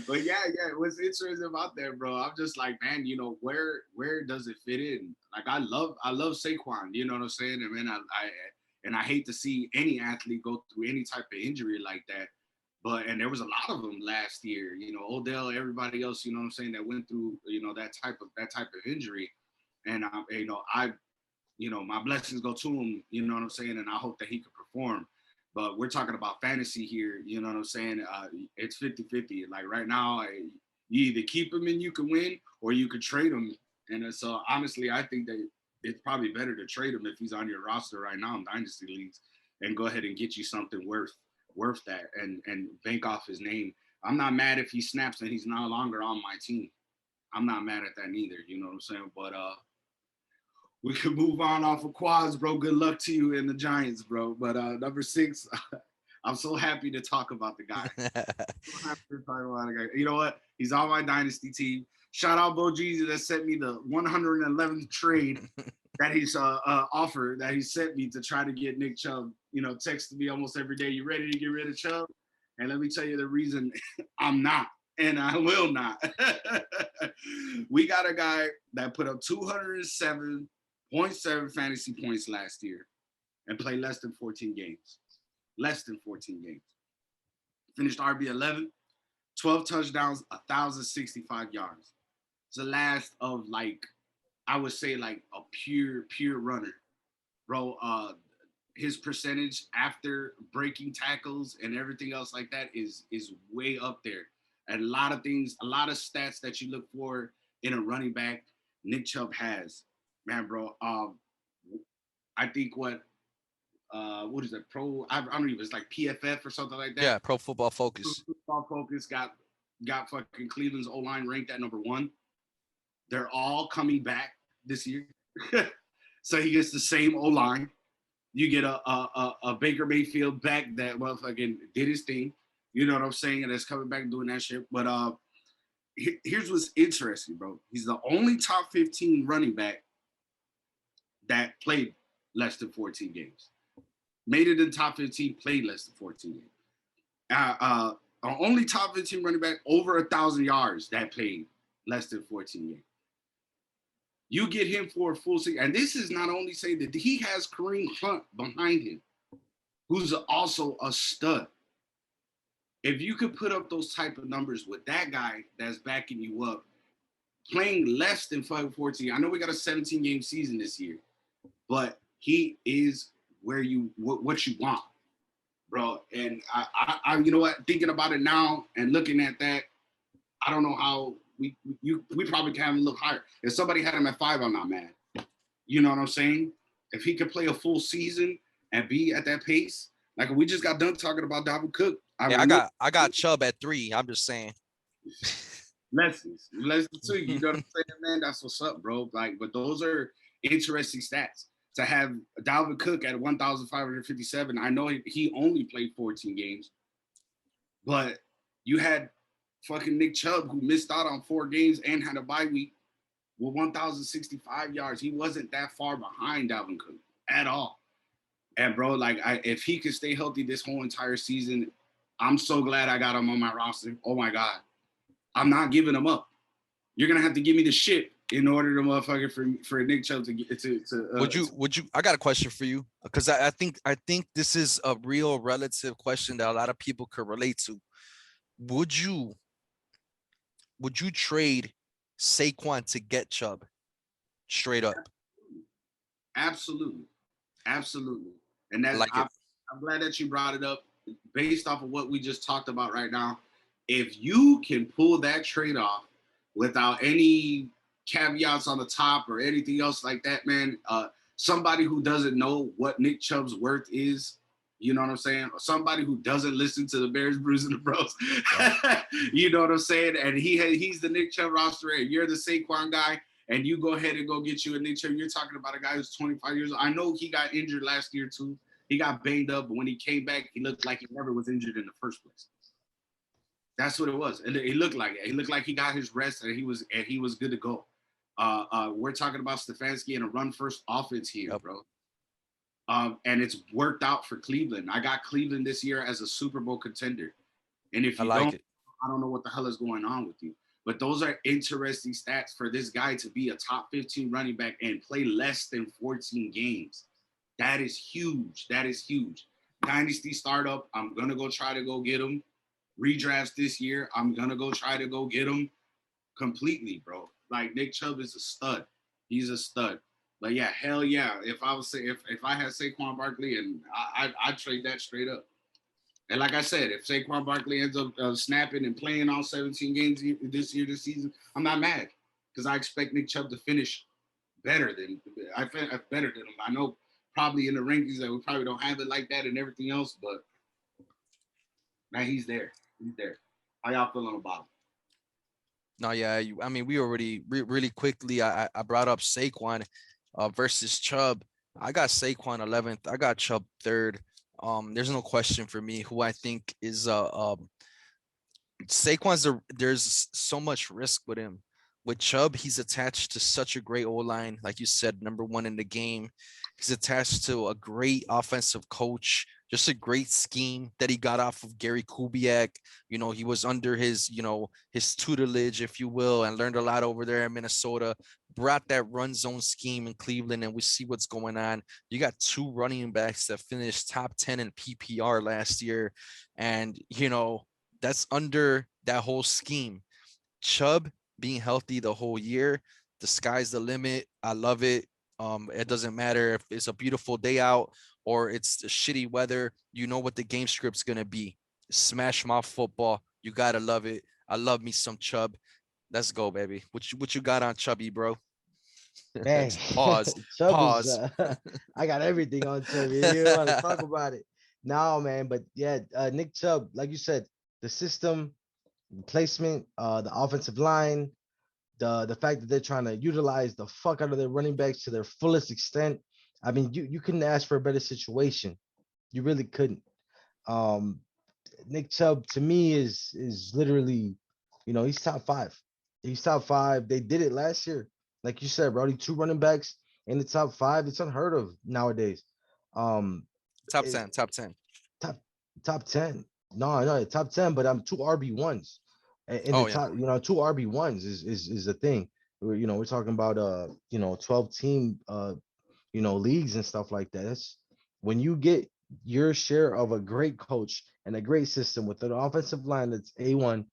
But yeah, what's interesting about that, bro? I'm just like, man, where does it fit in? Like, I love Saquon. You know what I'm saying? And man, I hate to see any athlete go through any type of injury like that. And there was a lot of them last year. Odell, everybody else. You know what I'm saying? That went through that type of injury. And my blessings go to him, you know what I'm saying? And I hope that he could perform. But we're talking about fantasy here, you know what I'm saying? It's 50-50. Like right now, you either keep him and you can win, or you could trade him. And so honestly, I think that it's probably better to trade him if he's on your roster right now in Dynasty leagues, and go ahead and get you something worth that, and bank off his name. I'm not mad if he snaps and he's no longer on my team. I'm not mad at that neither, you know what I'm saying? But we could move on off of quads, bro. Good luck to you and the Giants, bro. But number 6, I'm so happy to talk about the guy. So happy to talk about the guy. You know what? He's on my Dynasty team. Shout out Bo Jeezy that sent me the 111th trade that he's offered, that he sent me to try to get Nick Chubb. Texted me almost every day, you ready to get rid of Chubb? And let me tell you the reason I'm not, and I will not. We got a guy that put up 207.7 fantasy points last year and played less than 14 games. Less than 14 games. Finished RB 11, 12 touchdowns, 1,065 yards. It's the last of, like, I would say, like a pure runner, bro. His percentage after breaking tackles and everything else like that is way up there. And a lot of things, a lot of stats that you look for in a running back, Nick Chubb has, man, bro. I think what is that? I don't know, it's like PFF or something like that. Yeah, Pro Football Focus. Pro Football Focus got fucking Cleveland's O-line ranked at number 1. They're all coming back this year. So he gets the same O-line. You get a Baker Mayfield back that motherfucking did his thing. You know what I'm saying? And that's coming back and doing that shit. But here's what's interesting, bro. He's the only top 15 running back that played less than 14 games. Made it in top 15, played less than 14 games. Only top 15 running back over 1,000 yards that played less than 14 games. You get him for a full season. And this is not only saying that he has Kareem Hunt behind him, who's also a stud. If you could put up those type of numbers with that guy that's backing you up, playing less than 14, I know we got a 17-game season this year, but he is where what you want, bro. And I you know what, thinking about it now and looking at that, I don't know how we probably can have him look higher. If somebody had him at 5, I'm not mad. You know what I'm saying? If he could play a full season and be at that pace, like we just got done talking about Dalvin Cook. I got Chubb at 3. I'm just saying. Lessons too. You know what I'm saying, man? That's what's up, bro. Like, but those are interesting stats. To have Dalvin Cook at 1,557, I know he only played 14 games, but you had fucking Nick Chubb, who missed out on 4 games and had a bye week, with 1,065 yards. He wasn't that far behind Dalvin Cook at all. And bro, like, if he could stay healthy this whole entire season, I'm so glad I got him on my roster. Oh my God, I'm not giving him up. You're gonna have to give me the shit in order to motherfucker for Nick Chubb to get to. Would you? I got a question for you, because I think this is a real relative question that a lot of people could relate to. Would you trade Saquon to get Chubb? Straight up. Absolutely. And that's like I'm glad that you brought it up. Based off of what we just talked about right now, if you can pull that trade off without any caveats on the top or anything else like that, man, somebody who doesn't know what Nick Chubb's worth is, you know what I'm saying? Or somebody who doesn't listen to the Bears, Brews, and the Bros, you know what I'm saying? And he's the Nick Chubb roster, and you're the Saquon guy, and you go ahead and go get you a Nick Chubb. You're talking about a guy who's 25 years old. I know he got injured last year too. He got banged up, but when he came back, he looked like he never was injured in the first place. That's what it was. And it looked like it. He looked like he got his rest and he was good to go. We're talking about Stefanski and a run-first offense here, bro. And it's worked out for Cleveland. I got Cleveland this year as a Super Bowl contender. And if you I don't know what the hell is going on with you. But those are interesting stats for this guy to be a top 15 running back and play less than 14 games. That is huge. Dynasty startup, I'm going to go try to go get him. Redrafts this year, I'm going to go try to go get him completely, bro. Like, Nick Chubb is a stud. He's a stud. But yeah, hell yeah. If I had Saquon Barkley, and I'd trade that straight up. And like I said, if Saquon Barkley ends up snapping and playing all 17 games this season, I'm not mad because I expect Nick Chubb to finish better than better than him. I know probably in the rankings that we probably don't have it like that and everything else, but now he's there. He's there. How y'all feeling about him? No, yeah, I mean, we already really quickly. I brought up Saquon versus Chubb. I got Saquon 11th. I got Chubb 3rd. There's no question for me who I think is there's so much risk with him. With Chubb, he's attached to such a great O-line, like you said, #1 in the game. He's attached to a great offensive coach, just a great scheme that he got off of Gary Kubiak. You know, he was under his, his tutelage, if you will, and learned a lot over there in Minnesota. Brought that run zone scheme in Cleveland, and we see what's going on. You got 2 running backs that finished top 10 in PPR last year, and that's under that whole scheme. Chubb being healthy the whole year, the sky's the limit. I love it. It doesn't matter if it's a beautiful day out or it's shitty weather. You know what the game script's gonna be. Smash mouth football. You gotta love it. I love me some Chubb. Let's go, baby. What you got on Chubby, bro? Man, Pause. Chubb is. Pause. I got everything on Chubb. You want to talk about it? No, man. But yeah, Nick Chubb, like you said, the system, placement, the offensive line, the fact that they're trying to utilize the fuck out of their running backs to their fullest extent. I mean, you couldn't ask for a better situation. You really couldn't. Um, Nick Chubb to me is literally, he's top 5. He's top 5. They did it last year, like you said, Brody. 2 running backs in the top 5. It's unheard of nowadays. Um, Top it, 10. Top 10. top top 10. No, top 10, but I'm 2 RB1s in the Oh yeah. top. 2 RB1s is a thing. We're talking about 12 team leagues and stuff like that. That's when you get your share of a great coach and a great system with an offensive line that's A1,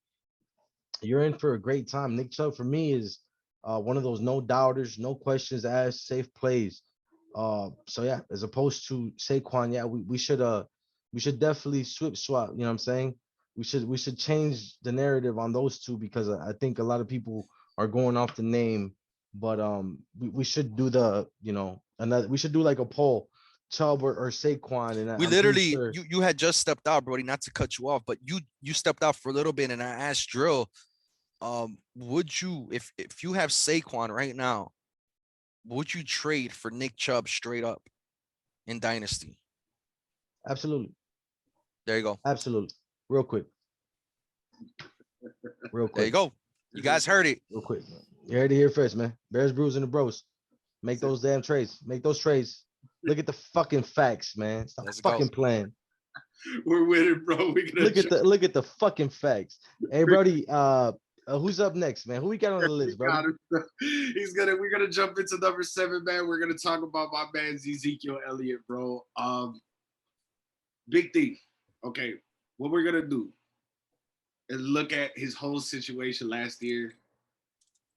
you're in for a great time. Nick Chubb for me is one of those no doubters, no questions asked, safe plays. So yeah, as opposed to Saquon, yeah, we should definitely swap. You know what I'm saying? We should change the narrative on those two because I think a lot of people are going off the name, but we should do another. We should do like a poll, Chubb or Saquon, and We I'm pretty literally, sure. you had just stepped out, Brody, not to cut you off, but you stepped out for a little bit, and I asked Drill, would you, if you have Saquon right now, would you trade for Nick Chubb straight up in Dynasty? Absolutely, There you go. absolutely. Real quick, real There you quick, go. You guys heard it. real quick. You heard it here first, man. Bears, Brews, and the Bros. Make those damn trades. Make those trades. Look at the fucking facts, man. Stop Let's go. fucking playing. We're winning, bro. Look at the fucking facts. Hey, Brody, who's up next, man? Who we got on the list, Brody? We're gonna jump into number 7, man. We're gonna talk about my man Ezekiel Elliott, bro. Big thing. Okay, what we're gonna do is look at his whole situation last year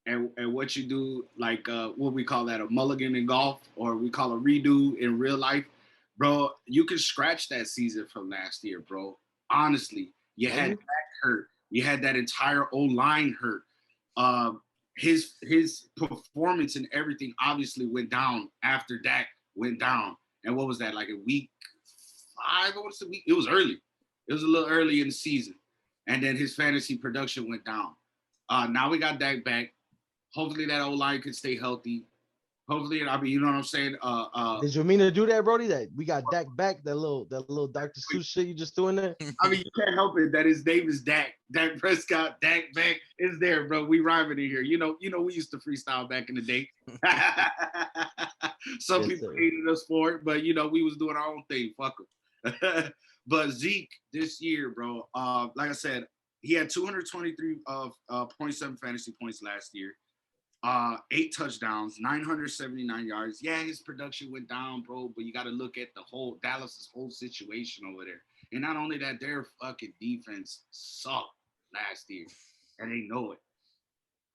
and what you do, like what we call that, a mulligan in golf, or we call a redo in real life. Bro, you can scratch that season from last year, bro. Honestly, you had Dak hurt. You had that entire O-line hurt. His performance and everything obviously went down after Dak went down. And what was that, like a week 5? What was the week? It was early. It was a little early in the season. And then his fantasy production went down. Now we got Dak back. Hopefully that O-line can stay healthy. Hopefully, I mean, you know what I'm saying? Did you mean to do that, Brody? That we got Dak back, that little Dr. Seuss shit you just doing there? I mean, you can't help it that his name is Dak. Dak Prescott, Dak back is there, bro. We rhyming in here. You know, we used to freestyle back in the day. Some Yes, people sir. hated us for it, but we was doing our own thing. Fuck them. But Zeke this year, bro, like I said, he had 223.7 fantasy points last year. 8 touchdowns, 979 yards. Yeah, his production went down, bro, but you got to look at the whole Dallas's whole situation over there. And not only that, their fucking defense sucked last year, and they know it.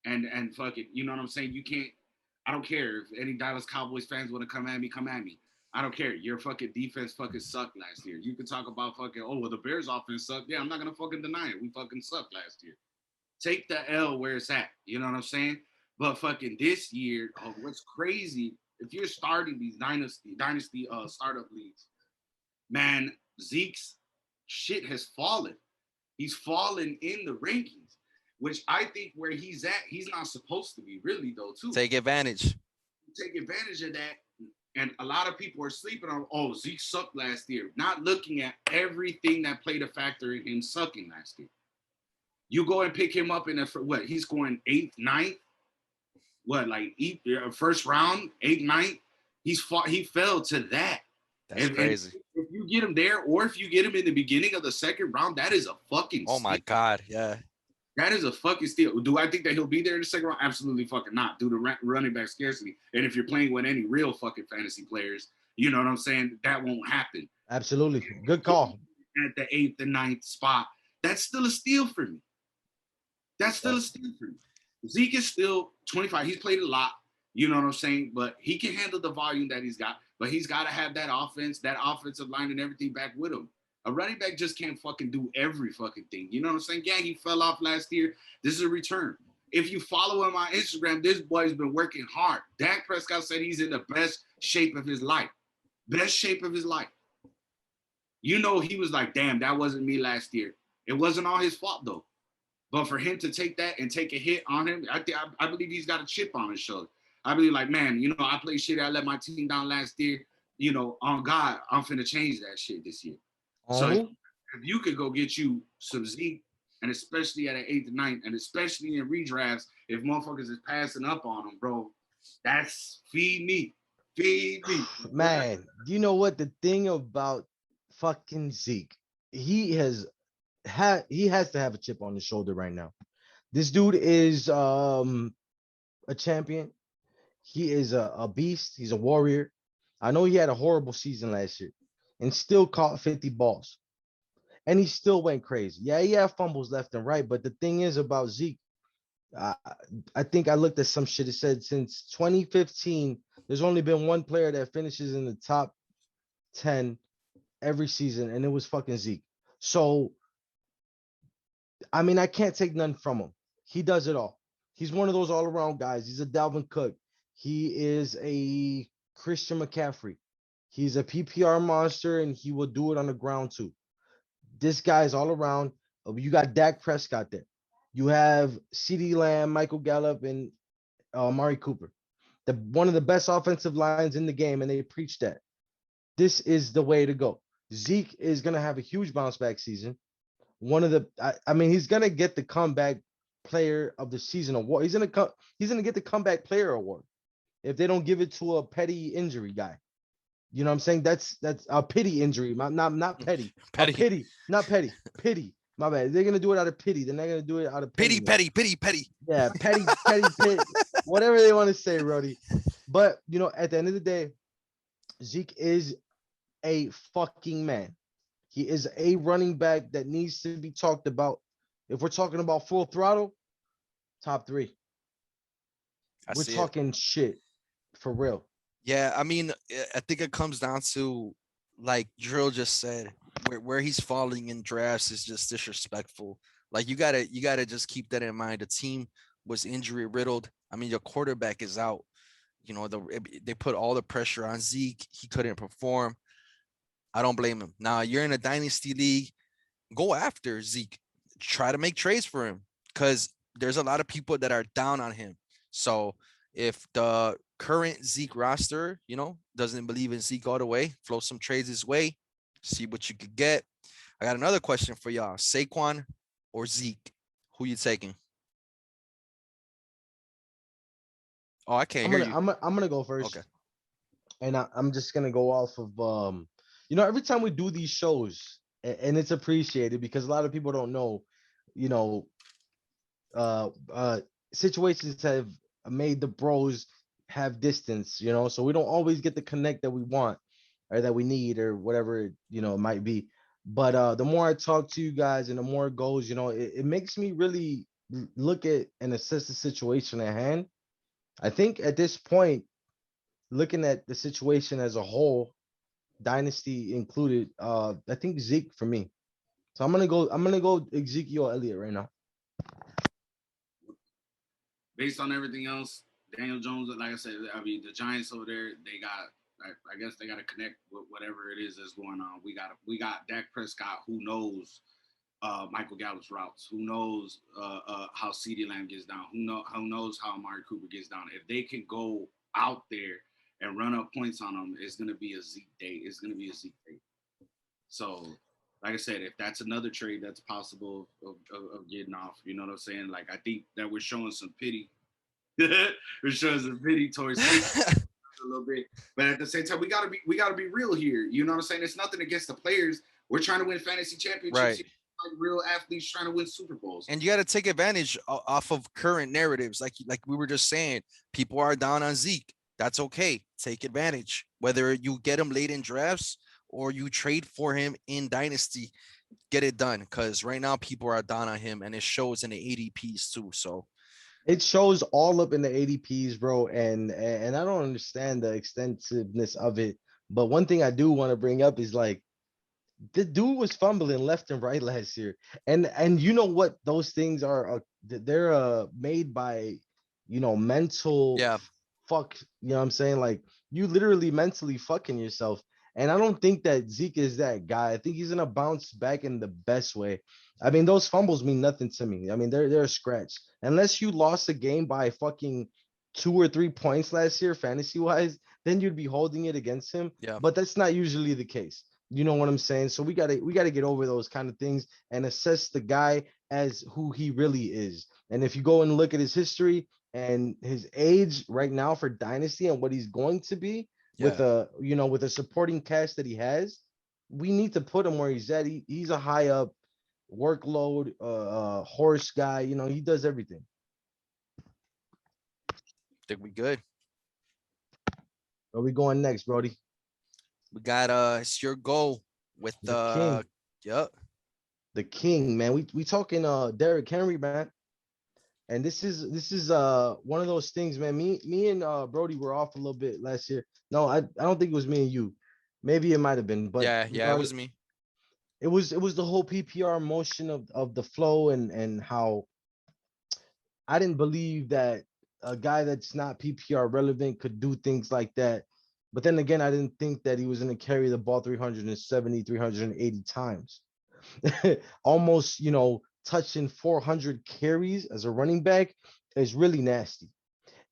And fuck it, you know what I'm saying? You can't. I don't care if any Dallas Cowboys fans want to come at me, come at me. I don't care. Your fucking defense fucking sucked last year. You can talk about fucking, oh, well, the Bears offense sucked. Yeah, I'm not going to fucking deny it. We fucking sucked last year. Take the L where it's at. You know what I'm saying? But fucking this year, what's crazy, if you're starting these dynasty startup leagues, man, Zeke's shit has fallen. He's fallen in the rankings, which I think where he's at, he's not supposed to be really though, too. Take advantage. Take advantage of that. And a lot of people are sleeping on, oh, Zeke sucked last year, not looking at everything that played a factor in him sucking last year. You go and pick him up in what? He's going 8th, 9th? What, like first round, 8th, 9th? He fell to that. That's crazy. If you get him there, or if you get him in the beginning of the second round, that is a fucking steal. My God, yeah. That is a fucking steal. Do I think that he'll be there in the second round? Absolutely fucking not, due to running back scarcity. And if you're playing with any real fucking fantasy players, you know what I'm saying? That won't happen. Absolutely. Good call. At the 8th and 9th spot, that's still a steal for me. That's still a steal for me. Zeke is still 25. He's played a lot, you know what I'm saying? But he can handle the volume that he's got. But he's got to have that offense, that offensive line and everything back with him. A running back just can't fucking do every fucking thing. You know what I'm saying? Yeah, he fell off last year. This is a return. If you follow him on Instagram, this boy's been working hard. Dak Prescott said he's in the best shape of his life. Best shape of his life. You know, he was like, damn, that wasn't me last year. It wasn't all his fault, though. But for him to take that and take a hit on him, I believe he's got a chip on his shoulder. I believe, like, man, you know, I played shit. I let my team down last year. You know, on God, I'm finna change that shit this year. So if you could go get you some Zeke, and especially at an 8th and 9th, and especially in redrafts, if motherfuckers is passing up on them, bro, that's feed me. Feed me. Man, you know what the thing about fucking Zeke, he has to have a chip on his shoulder right now. This dude is a champion. He is a beast. He's a warrior. I know he had a horrible season last year and still caught 50 balls. And he still went crazy. Yeah, he had fumbles left and right. But the thing is about Zeke, I think I looked at some shit. It said since 2015, there's only been one player that finishes in the top 10 every season, and it was fucking Zeke. So, I mean, I can't take none from him. He does it all. He's one of those all-around guys. He's a Dalvin Cook. He is a Christian McCaffrey. He's a PPR monster, and he will do it on the ground too. This guy is all around. You got Dak Prescott there. You have CeeDee Lamb, Michael Gallup, and Amari Cooper. One of the best offensive lines in the game, and they preach that. This is the way to go. Zeke is going to have a huge bounce back season. I mean, he's going to get the comeback player of the season award. He's going to get the comeback player award if they don't give it to a petty injury guy. You know what I'm saying? That's a pity injury, not petty. Petty. Not petty. Pity. My bad. They're gonna do it out of pity. They're not gonna do it out of pity. Petty. Yeah, petty, pit. Whatever they want to say, Roddy. But you know, at the end of the day, Zeke is a fucking man. He is a running back that needs to be talked about. If we're talking about full throttle, top 3. We're talking shit for real. Yeah, I mean, I think it comes down to, like Drill just said, where he's falling in drafts is just disrespectful. Like you gotta just keep that in mind. The team was injury riddled. I mean, your quarterback is out. You know, they put all the pressure on Zeke. He couldn't perform. I don't blame him. Now you're in a dynasty league. Go after Zeke. Try to make trades for him because there's a lot of people that are down on him. So if the current Zeke roster, you know, doesn't believe in Zeke all the way, flow some trades his way, see what you could get. I got another question for y'all. Saquon or Zeke? Who you taking? Oh, I can't hear you. I'm gonna go first. Okay. And I'm just gonna go off of you know, every time we do these shows, and it's appreciated because a lot of people don't know, you know, situations have made the bros have distance, you know, so we don't always get the connect that we want or that we need or whatever, you know, it might be. But the more I talk to you guys and the more it goes, you know, it makes me really look at and assess the situation at hand. I think at this point, looking at the situation as a whole, Dynasty included, I think Zeke for me. So I'm gonna go Ezekiel Elliott right now. Based on everything else, Daniel Jones, like I said, I mean the Giants over there, they got. I guess they got to connect with whatever it is that's going on. We got Dak Prescott, who knows Michael Gallup's routes, who knows how CeeDee Lamb gets down, who knows how Amari Cooper gets down. If they can go out there and run up points on them, it's gonna be a Zeke day. It's gonna be a Zeke day. So, like I said, if that's another trade that's possible of getting off, you know what I'm saying? Like I think that we're showing some pity. We're showing some pity towards Zeke a little bit, but at the same time, we gotta be real here. You know what I'm saying? It's nothing against the players. We're trying to win fantasy championships. Right. Like real athletes trying to win Super Bowls. And you got to take advantage off of current narratives, like we were just saying. People are down on Zeke. That's okay. Take advantage. Whether you get him late in drafts or you trade for him in Dynasty, get it done. Because right now people are down on him, and it shows in the ADPs too. So It shows all up in the ADPs, bro, and I don't understand the extensiveness of it. But one thing I do want to bring up is like the dude was fumbling left and right last year, and you know what those things are? They're made by mental yeah, fuck. You know what I'm saying? Like you literally mentally fucking yourself. And I don't think that Zeke is that guy. I think he's gonna bounce back in the best way. I mean, those fumbles mean nothing to me. I mean, they're a scratch. Unless you lost a game by fucking 2 or 3 points last year, fantasy wise, then you'd be holding it against him. yeah. But that's not usually the case. You know what I'm saying? So we gotta get over those kind of things and assess the guy as who he really is. And if you go and look at his history and his age right now for Dynasty and what he's going to be with Yeah. with a supporting cast that he has, we need to put him where he's at. He's a high up workload horse guy. He does everything. Think we good. Where we going next, Brody? We got it's your goal with The king. Yep. The king, man. We talking Derrick Henry, man. And this is one of those things, man. Me and Brody were off a little bit last year. No, I don't think it was me and you. Maybe it might have been, but Yeah, it was me. It was the whole PPR motion of the flow and how I didn't believe that a guy that's not PPR relevant could do things like that. But then again, I didn't think that he was going to carry the ball 370, 380 times. Almost, touching 400 carries as a running back is really nasty.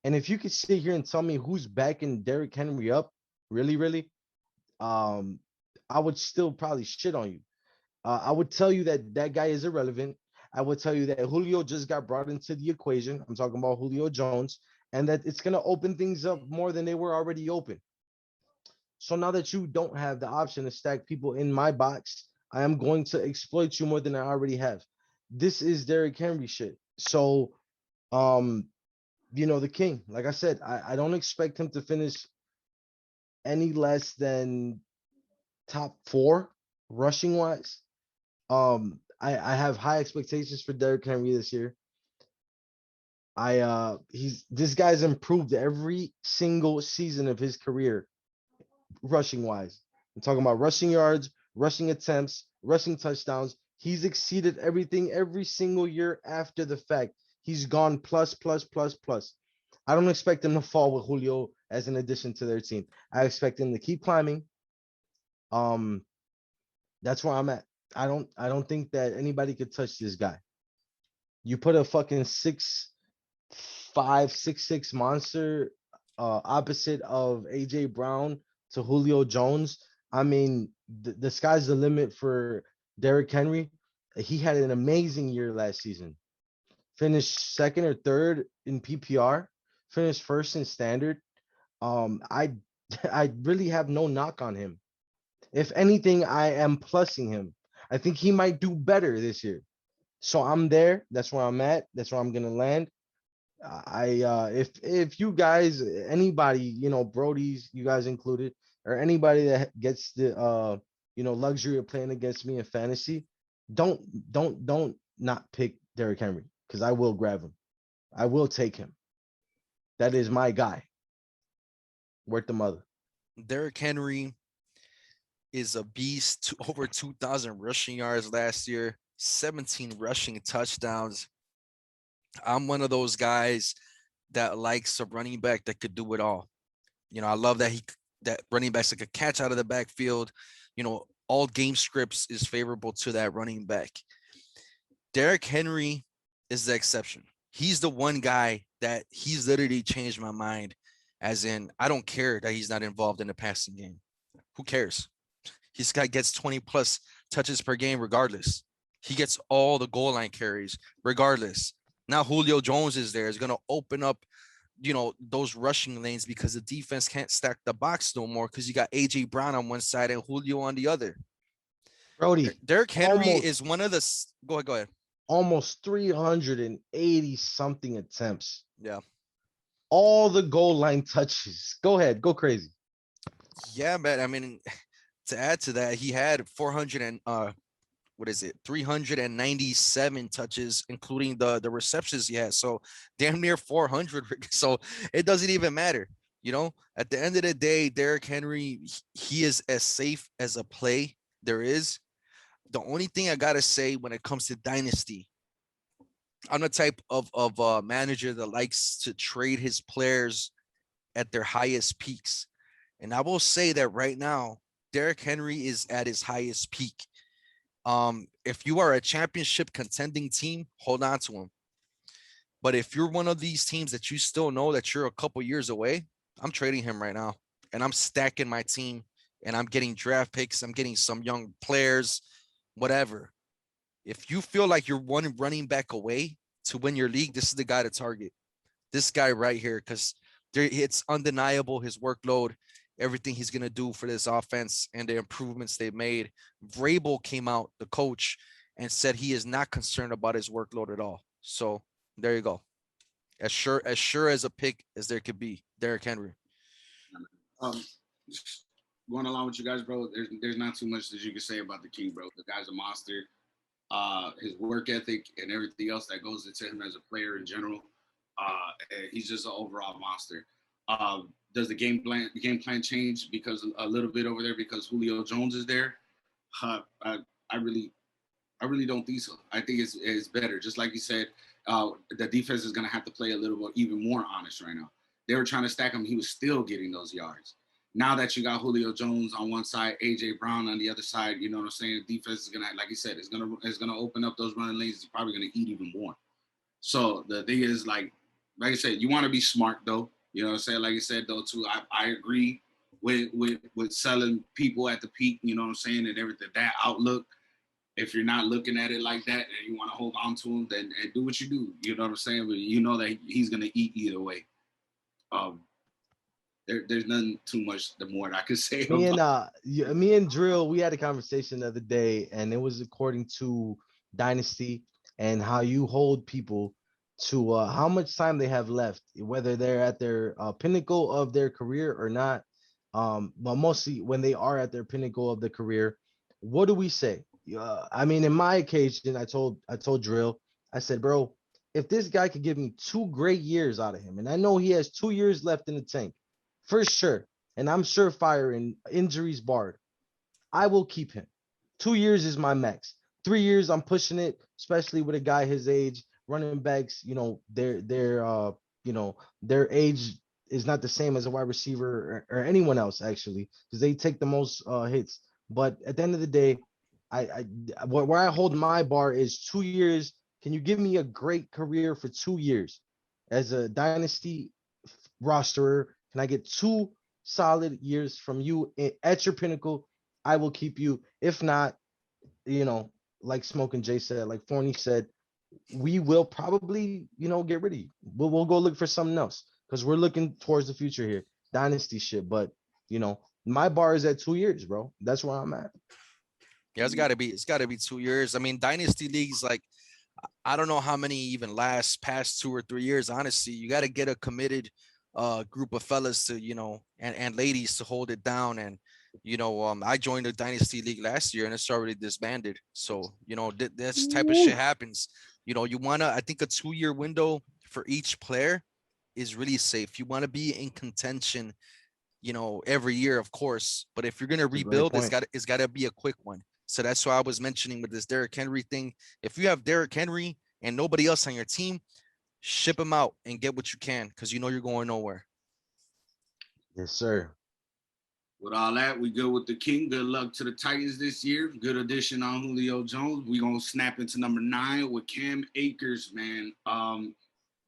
And if you could sit here and tell me who's backing Derrick Henry up, really, really, I would still probably shit on you. I would tell you that guy is irrelevant. I would tell you that Julio just got brought into the equation. I'm talking about Julio Jones, and that it's going to open things up more than they were already open. So now that you don't have the option to stack people in my box, I am going to exploit you more than I already have. This is Derrick Henry shit. So, the king, like I said, I don't expect him to finish any less than top 4 rushing wise. I have high expectations for Derrick Henry this year. This guy's improved every single season of his career, rushing wise. I'm talking about rushing yards, rushing attempts, rushing touchdowns. He's exceeded everything every single year after the fact. He's gone plus, plus, plus, plus. I don't expect him to fall with Julio as an addition to their team. I expect him to keep climbing. That's where I'm at. I don't think that anybody could touch this guy. You put a fucking 6'5", 6'6" monster opposite of AJ Brown to Julio Jones. I mean, the sky's the limit for Derrick Henry. He had an amazing year last season. Finished second or third in PPR. Finished first in standard. I really have no knock on him. If anything, I am plussing him. I think he might do better this year. So I'm there. That's where I'm at. That's where I'm gonna land. If you guys, anybody, Brody's, you guys included, or anybody that gets the luxury of playing against me in fantasy, don't not pick Derrick Henry, because I will grab him. I will take him. that is my guy. Worth the mother. Derrick Henry is a beast. Over 2,000 rushing yards last year, 17 rushing touchdowns. I'm one of those guys that likes a running back that could do it all. You know, I love that running backs that could catch out of the backfield. You know, all game scripts is favorable to that running back. Derrick Henry is the exception. He's the one guy that he's literally changed my mind, as in, I don't care that he's not involved in the passing game. Who cares? This guy gets 20 plus touches per game regardless. He gets all the goal line carries regardless. Now Julio Jones is there. Is going to open up, you know, those rushing lanes because the defense can't stack the box no more because you got A.J. Brown on one side and Julio on the other. Brody, Derrick Henry almost, is one of the – go ahead. Almost 380 something attempts. Yeah. All the goal line touches. Go ahead. Go crazy. Yeah, man. I mean, to add to that, he had 397 touches, including the receptions he had. So damn near 400. So it doesn't even matter. You know, at the end of the day, Derrick Henry, he is as safe as a play there is. The only thing I got to say when it comes to Dynasty, I'm the type of manager that likes to trade his players at their highest peaks. And I will say that right now, Derrick Henry is at his highest peak. If you are a championship contending team, hold on to him. But if you're one of these teams that you still know that you're a couple years away, I'm trading him right now. And I'm stacking my team and I'm getting draft picks. I'm getting some young players, whatever. If you feel like you're one running back away to win your league, this is the guy to target. This guy right here, because it's undeniable his workload, everything he's going to do for this offense and the improvements they've made. Vrabel came out, the coach, and said he is not concerned about his workload at all. So there you go. As sure as a pick as there could be, Derrick Henry. Going along with you guys, bro, there's not too much that you can say about the King, bro. The guy's a monster. His work ethic and everything else that goes into him as a player in general. He's just an overall monster. Does the game plan change because a little bit over there because Julio Jones is there? I really don't think so. I think it's better. Just like you said, the defense is going to have to play a little bit even more honest right now. They were trying to stack him. He was still getting those yards. Now that you got Julio Jones on one side, A.J. Brown on the other side, you know what I'm saying? The defense is going to, like you said, it's going to open up those running lanes. It's probably going to eat even more. So the thing is, like I said, you want to be smart, though. You know what I'm saying? Like you said, though, too, I agree with selling people at the peak, you know what I'm saying, and everything, that outlook. If you're not looking at it like that and you want to hold on to him, then do what you do. You know what I'm saying? But you know that he's going to eat either way. There's nothing too much the more I could say. Me and Drill, we had a conversation the other day, and it was according to Dynasty and how you hold people to how much time they have left, whether they're at their pinnacle of their career or not. But mostly when they are at their pinnacle of the career, what do we say? I mean, in my occasion, I told Drill, I said, bro, if this guy could give me 2 great years out of him, and I know he has 2 years left in the tank, for sure, and I'm surefire and injuries barred, I will keep him. 2 years is my max. 3 years, I'm pushing it, especially with a guy his age. Running backs, you know, their age is not the same as a wide receiver or anyone else, actually, because they take the most hits. But at the end of the day, where I hold my bar is 2 years. Can you give me a great career for 2 years as a dynasty rosterer? Can I get 2 solid years from you at your pinnacle? I will keep you. If not, you know, like Smoke and Jay said, like Forney said, we will probably, you know, get rid of you. We'll go look for something else because we're looking towards the future here, dynasty shit. But you know, my bar is at 2 years, bro. That's where I'm at. Yeah, it's got to be 2 years. I mean, dynasty leagues, like, I don't know how many even past 2 or 3 years. Honestly, you got to get a committed group of fellas to, you know, and ladies to hold it down. And you know, I joined the dynasty league last year and it's already disbanded. So you know, this type of shit happens. You know, you wanna, I think a 2 year window for each player is really safe. You want to be in contention, every year, of course. But if you're gonna That's a great rebuild, point. it's gotta be a quick one. So that's why I was mentioning with this Derrick Henry thing. If you have Derrick Henry and nobody else on your team, ship him out and get what you can, because you're going nowhere. Yes, sir. With all that, we good with the King. Good luck to the Titans this year. Good addition on Julio Jones. We gonna snap into number 9 with Cam Akers, man.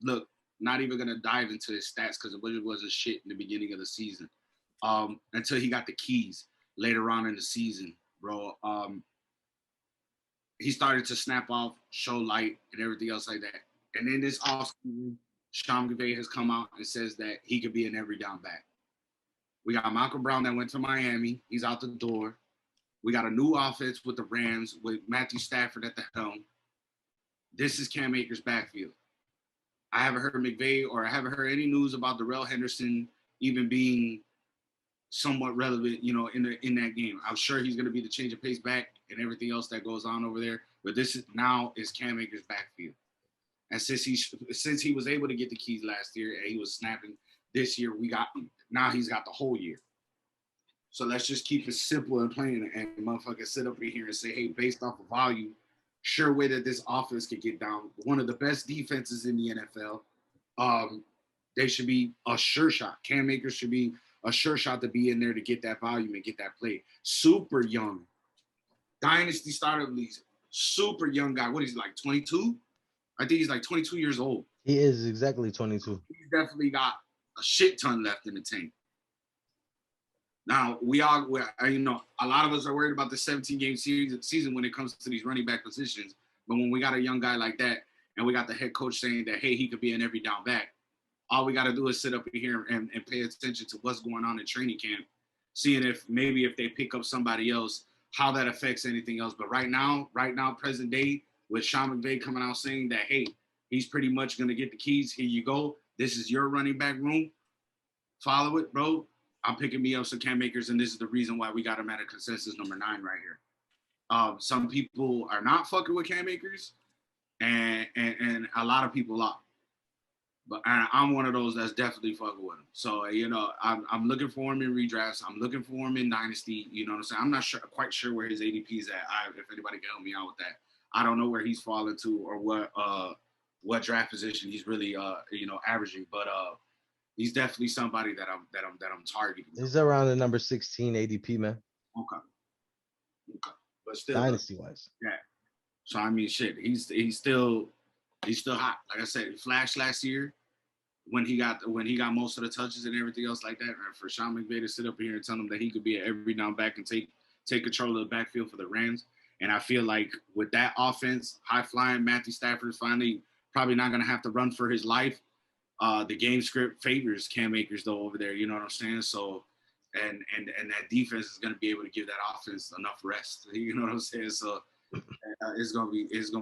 Look, not even gonna dive into his stats because it wasn't shit in the beginning of the season. Until he got the keys later on in the season, bro. He started to snap off, show light, and everything else like that. And in this offseason, Sean McVay has come out and says that he could be an every down back. We got Malcolm Brown that went to Miami. He's out the door. We got a new offense with the Rams with Matthew Stafford at the helm. This is Cam Akers' backfield. I haven't heard McVay or I haven't heard any news about Darrell Henderson even being somewhat relevant, in that game. I'm sure he's going to be the change of pace back and everything else that goes on over there. But this is Cam Akers' backfield. And since he was able to get the keys last year and he was snapping this year, now he's got the whole year. So let's just keep it simple and plain and motherfucker sit up in here and say, hey, based off of volume, sure way that this offense could get down. One of the best defenses in the NFL. They should be a sure shot. Cam Akers should be a sure shot to be in there to get that volume and get that play. Super young. Dynasty starter of league. Super young guy. What is he, like 22? I think he's like 22 years old. He is exactly 22. He's definitely got a shit ton left in the tank. Now, a lot of us are worried about the 17-game season when it comes to these running back positions. But when we got a young guy like that and we got the head coach saying that, hey, he could be an every down back, all we got to do is sit up here and pay attention to what's going on in training camp, seeing if they pick up somebody else, how that affects anything else. But right now, present day, with Sean McVay coming out saying that, hey, he's pretty much going to get the keys. Here you go. This is your running back room. Follow it, bro. I'm picking me up some Cam Akers, and this is the reason why we got him at a consensus number 9 right here. Some people are not fucking with Cam Akers, and a lot of people are. But I'm one of those that's definitely fucking with him. So, I'm looking for him in redrafts. I'm looking for him in Dynasty. You know what I'm saying? I'm not quite sure where his ADP is at. If anybody can help me out with that. I don't know where he's fallen to or what draft position he's really averaging. But he's definitely somebody that I'm targeting. He's around the number 16 ADP, man. Okay. But still, Dynasty wise. Yeah. So I mean, shit, he's still hot. Like I said, he flashed last year when he got most of the touches and everything else like that. And for Sean McVay to sit up here and tell him that he could be an every down back and take control of the backfield for the Rams. And I feel like with that offense, high flying Matthew Stafford finally probably not going to have to run for his life. The game script favors Cam Akers though over there. You know what I'm saying? So, and that defense is going to be able to give that offense enough rest. You know what I'm saying? So it's gonna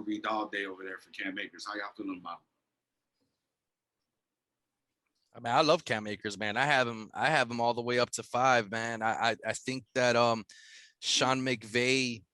be dog day over there for Cam Akers. How y'all feeling about him? I mean, I love Cam Akers, man. I have him all the way up to 5, man. I think that Sean McVay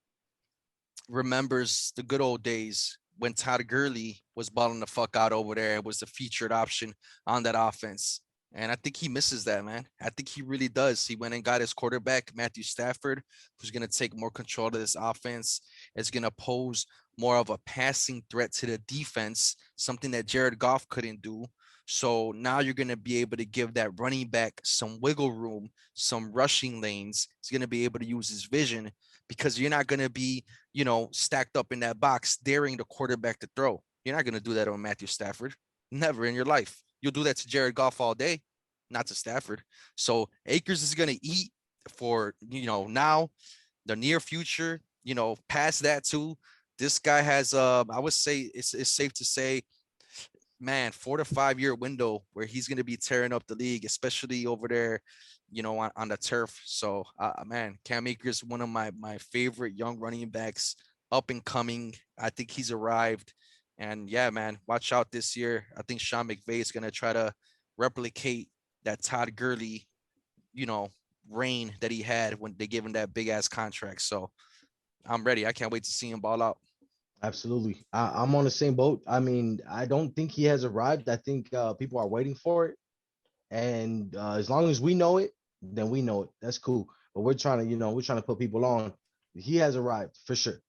remembers the good old days when Todd Gurley was balling the fuck out over there and was the featured option on that offense. And I think he misses that, man. I think he really does. He went and got his quarterback, Matthew Stafford, who's going to take more control of this offense. It's going to pose more of a passing threat to the defense, something that Jared Goff couldn't do. So now you're going to be able to give that running back some wiggle room, some rushing lanes. He's going to be able to use his vision because you're not going to be, stacked up in that box, daring the quarterback to throw. You're not going to do that on Matthew Stafford. Never in your life. You'll do that to Jared Goff all day, not to Stafford. So Akers is going to eat for, now, the near future, past that too. This guy has, I would say it's safe to say, man, 4 to 5 year window where he's going to be tearing up the league, especially over there, on the turf. So, man, Cam Akers, one of my favorite young running backs, up and coming. I think he's arrived. And yeah, man, watch out this year. I think Sean McVay is going to try to replicate that Todd Gurley, reign that he had when they gave him that big ass contract. So I'm ready. I can't wait to see him ball out. Absolutely. I'm on the same boat. I mean, I don't think he has arrived. I think people are waiting for it. And as long as we know it, then we know it. That's cool. But we're trying to, we're trying to put people on. He has arrived for sure.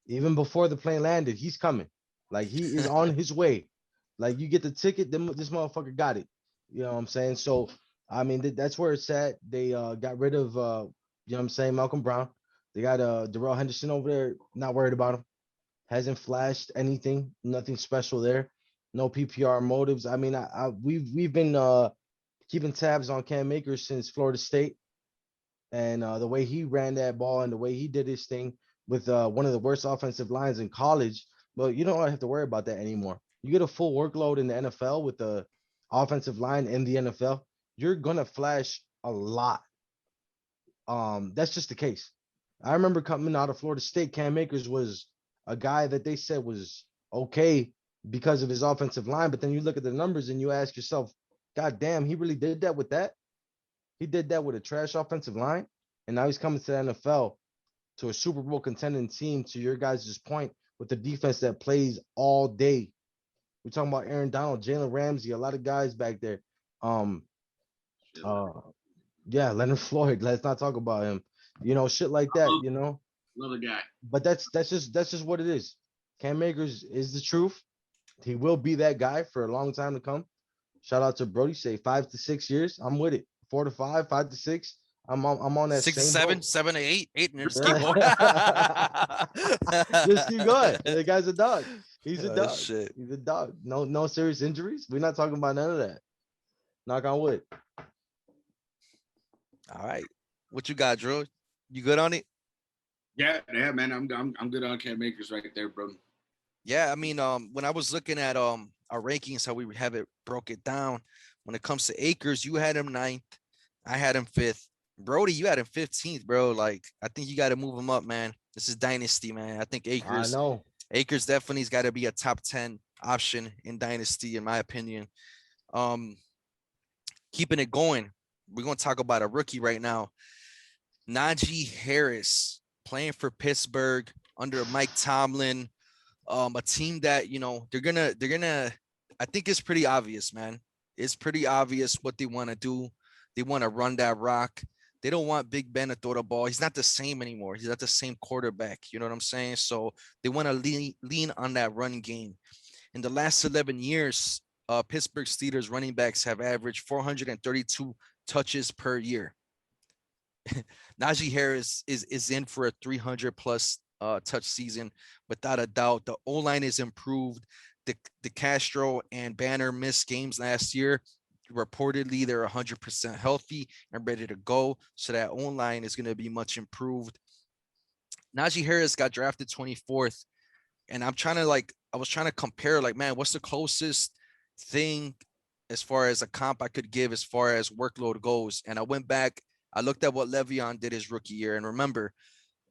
Even before the plane landed, he's coming. Like he is on his way. Like you get the ticket, then this motherfucker got it. You know what I'm saying? So I mean that's where it's at. They got rid of you know what I'm saying, Malcolm Brown. They got Darrell Henderson over there, not worried about him. Hasn't flashed anything, nothing special there. No PPR motives. I mean, we've been keeping tabs on Cam Akers since Florida State, and the way he ran that ball and the way he did his thing with one of the worst offensive lines in college. But you don't have to worry about that anymore. You get a full workload in the NFL with the offensive line in the NFL, you're gonna flash a lot. That's just the case. I remember coming out of Florida State, Cam Akers was a guy that they said was okay because of his offensive line, but then you look at the numbers and you ask yourself, God damn, he really did that with that? He did that with a trash offensive line, and now he's coming to the NFL to a Super Bowl contending team. To your guys' point, with the defense that plays all day. We're talking about Aaron Donald, Jalen Ramsey, a lot of guys back there. Um, uh, yeah, Leonard Floyd. Let's not talk about him. Shit like that. Another guy. But that's just what it is. Cam Akers is the truth. He will be that guy for a long time to come. Shout out to Brody. Say 5 to 6 years. I'm with it. 4 to 5, 5 to 6. I'm on that 6 to same 7, boat. 7 to 8, 8, and just keep going. Just keep going. The guy's a dog. He's a Oh, dog. shit. He's a dog. No serious injuries. We're not talking about none of that. Knock on wood. All right. What you got, Drew? You good on it? Yeah, man. I'm good on Cam Akers right there, bro. Yeah, I mean, when I was looking at our rankings, how we have it broke it down. When it comes to Akers, you had him 9th. I had him 5th. Brody, you had him 15th, bro. Like, I think you got to move him up, man. This is Dynasty, man. I think I know. Akers definitely's got to be a top 10 option in Dynasty, in my opinion. Keeping it going, we're gonna talk about a rookie right now. Najee Harris playing for Pittsburgh under Mike Tomlin. A team that, they're gonna I think it's pretty obvious, man. It's pretty obvious what they want to do. They want to run that rock. They don't want Big Ben to throw the ball. He's not the same anymore. He's not the same quarterback. You know what I'm saying? So they want to lean on that run game. In the last 11 years, Pittsburgh Steelers running backs have averaged 432 touches per year. Najee Harris is in for a 300 plus touch season without a doubt. The O-line is improved. The Castro and Banner missed games last year. Reportedly, they're 100% healthy and ready to go. So that O-line is going to be much improved. Najee Harris got drafted 24th. And I was trying to compare, like, man, what's the closest thing as far as a comp I could give as far as workload goes. And I went back, I looked at what Le'Veon did his rookie year. And remember,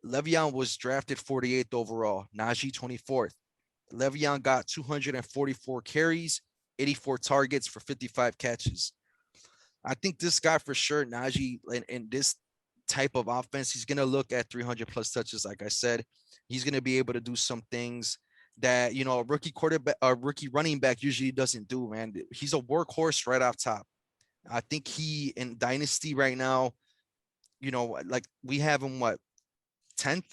Le'Veon was drafted 48th overall, Najee 24th. Le'Veon got 244 carries, 84 targets for 55 catches. I think this guy for sure, Najee, in this type of offense, he's going to look at 300 plus touches. Like I said, he's going to be able to do some things that, a rookie quarterback, a rookie running back usually doesn't do, man. He's a workhorse right off top. I think he in Dynasty right now, like we have him, 10th?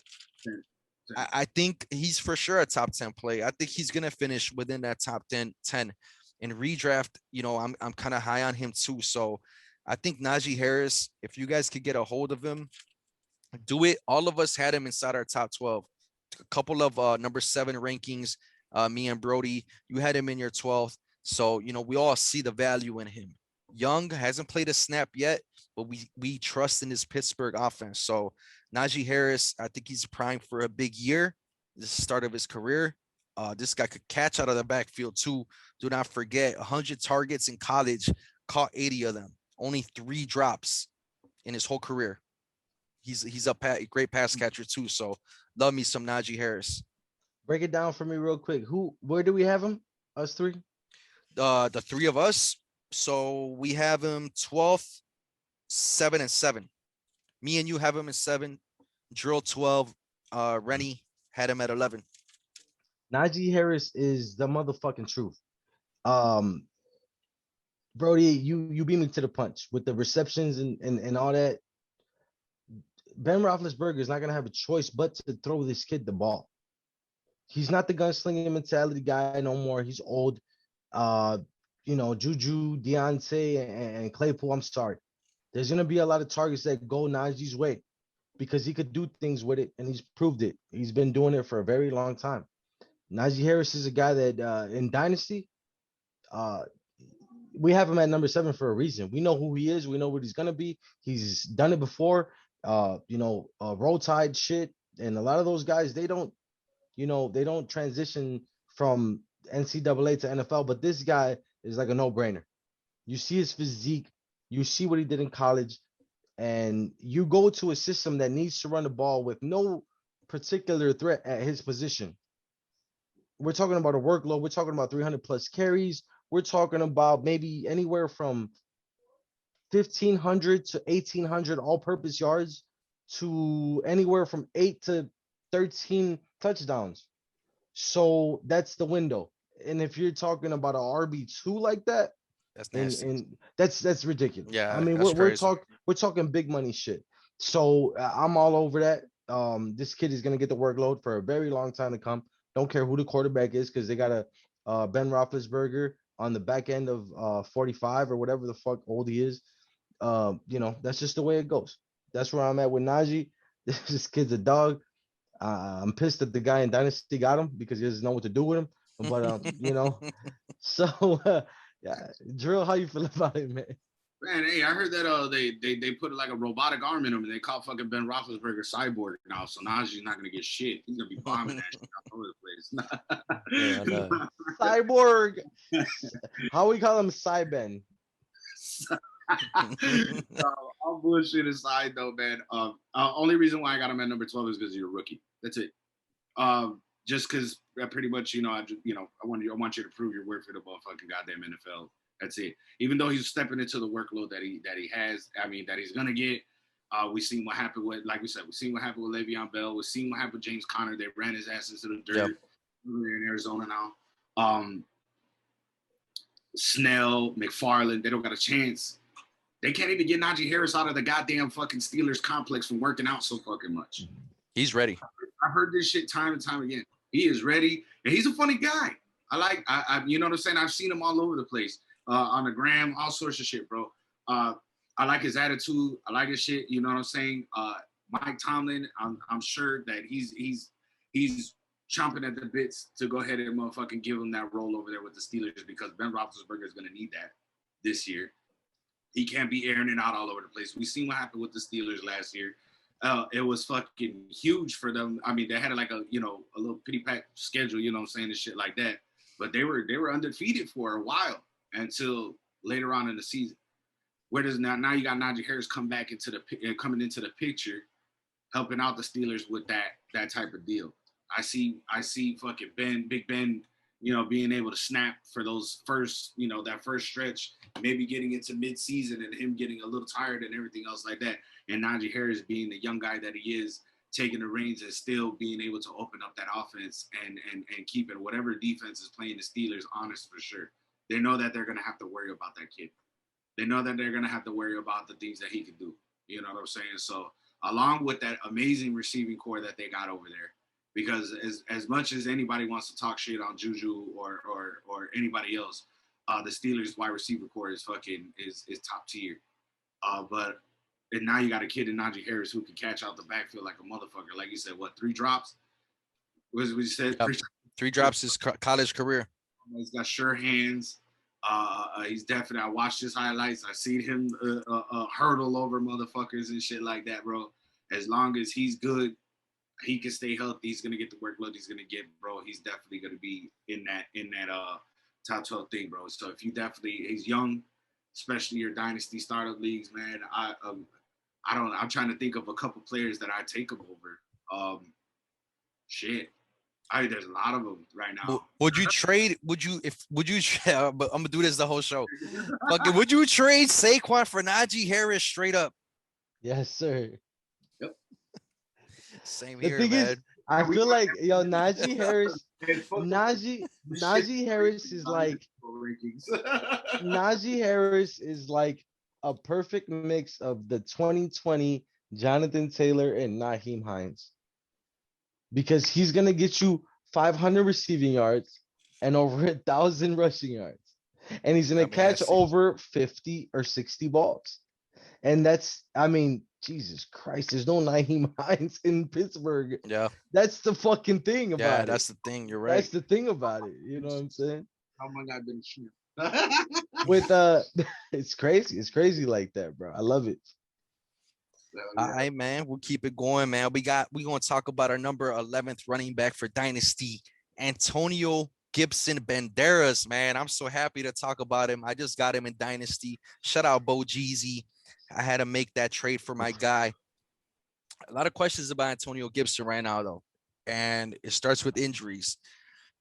I think he's for sure a top 10 play. I think he's going to finish within that top 10 in redraft. I'm kind of high on him too. So I think Najee Harris, if you guys could get a hold of him, do it. All of us had him inside our top 12. A couple of number 7 rankings, me and Brody, you had him in your 12th. So, we all see the value in him. Young, hasn't played a snap yet, but we trust in this Pittsburgh offense. So Najee Harris, I think he's primed for a big year. This is the start of his career. This guy could catch out of the backfield too. Do not forget, 100 targets in college, caught 80 of them. Only 3 drops in his whole career. He's a great pass catcher too. So love me some Najee Harris. Break it down for me real quick. Where do we have him? Us 3? The 3 of us. So we have him 12th, 7, and 7. Me and you have him in 7. Drill 12. Rennie had him at 11. Najee Harris is the motherfucking truth. Um, Brody, you beat me to the punch with the receptions and all that. Ben Roethlisberger is not gonna have a choice but to throw this kid the ball. He's not the gunslinging mentality guy no more. He's old. Uh, Juju, Deontay, and Claypool. I'm sorry. There's gonna be a lot of targets that go Najee's way because he could do things with it, and he's proved it. He's been doing it for a very long time. Najee Harris is a guy that in Dynasty, uh, we have him at number 7 for a reason. We know who he is. We know what he's gonna be. He's done it before. Roll Tide shit, and a lot of those guys they don't transition from NCAA to NFL. But this guy is like a no-brainer. You see his physique, you see what he did in college, and you go to a system that needs to run the ball with no particular threat at his position. We're talking about a workload. We're talking about 300 plus carries. We're talking about maybe anywhere from 1,500 to 1,800 all-purpose yards to anywhere from 8 to 13 touchdowns. So that's the window. And if you're talking about an RB2 like that, That's nasty. and that's ridiculous. Yeah, I mean, that's we're crazy. we're talking big money shit. So I'm all over that. This kid is gonna get the workload for a very long time to come. Don't care who the quarterback is because they got a Ben Roethlisberger on the back end of 45 or whatever the fuck old he is. That's just the way it goes. That's where I'm at with Najee. This kid's a dog. I'm pissed that the guy in Dynasty got him because he doesn't know what to do with him. But so yeah, Drill, how you feel about it, man? Man, hey, I heard that they put like a robotic arm in him and they call fucking Ben Roethlisberger cyborg now. So Najee's not gonna get shit. He's gonna be bombing that shit all over the place. Cyborg. How we call him Cyben? All bullshit aside, though, man. Only reason why I got him at number 12 is because you're a rookie. That's it. Just because pretty much, I want you to prove your worth for the motherfucking goddamn NFL. That's it. Even though he's stepping into the workload that he has, that he's gonna get. We seen what happened with, like we said, we seen what happened with Le'Veon Bell. We seen what happened with James Conner. They ran his ass into the dirt. Yep. They're in Arizona now. Snell, McFarland, they don't got a chance. They can't even get Najee Harris out of the goddamn fucking Steelers complex from working out so fucking much. He's ready. I've heard this shit time and time again. He is ready, and he's a funny guy. I you know what I'm saying? I've seen him all over the place, on the gram, all sorts of shit, bro. I like his attitude. I like his shit. You know what I'm saying? Mike Tomlin, I'm sure that he's chomping at the bits to go ahead and motherfucking give him that role over there with the Steelers because Ben Roethlisberger is going to need that this year. He can't be airing it out all over the place. We seen what happened with the Steelers last year. It was fucking huge for them. I mean, they had like a little pity pack schedule, you know what I'm saying, and shit like that. But they were undefeated for a while until later on in the season. Where does now you got Najee Harris coming into the picture, helping out the Steelers with that type of deal. I see fucking Big Ben, being able to snap for those first, that first stretch, maybe getting into mid-season and him getting a little tired and everything else like that. And Najee Harris being the young guy that he is, taking the reins and still being able to open up that offense and keeping whatever defense is playing the Steelers honest for sure. They know that they're going to have to worry about that kid. They know that they're going to have to worry about the things that he can do. You know what I'm saying? So along with that amazing receiving core that they got over there, because as much as anybody wants to talk shit on Juju or anybody else, the Steelers wide receiver core is top tier. And now you got a kid in Najee Harris who can catch out the backfield like a motherfucker. Like you said, 3 drops? What you said? Yep. 3 drops his college career. He's got sure hands. He's definitely. I watched his highlights. I seen him hurdle over motherfuckers and shit like that, bro. As long as he's good, he can stay healthy. He's gonna get the workload he's gonna get, bro. He's definitely gonna be in that top 12 thing, bro. So if he's young, especially your dynasty startup leagues, man. I'm trying to think of a couple players that I take him over. There's a lot of them right now. Would you trade? But I'm gonna do this the whole show. Fucking, would you trade Saquon for Najee Harris straight up? Yes, sir. Yep. Same The here, thing man. is, I feel like Najee Harris And fuck the shit Najee Harris is like rankings. Najee Harris is like a perfect mix of the 2020 Jonathan Taylor and Naheem Hines because he's gonna get you 500 receiving yards and over 1,000 rushing yards, and he's gonna That'd be catch nasty. over 50 or 60 balls. And that's, I mean, Jesus Christ, there's no Naheem Hines in Pittsburgh. Yeah. That's the fucking thing Yeah, about it. that's the thing. You're right. That's the thing about it. You know what I'm saying? How am I not been sure? With it's crazy. It's crazy like that, bro. I love it. All right, man. We'll keep it going, man. We're gonna talk about our number 11th running back for Dynasty, Antonio Gibson Banderas, man. I'm so happy to talk about him. I just got him in Dynasty. Shout out Bo Jeezy. I had to make that trade for my guy. A lot of questions about Antonio Gibson right now, though. And it starts with injuries.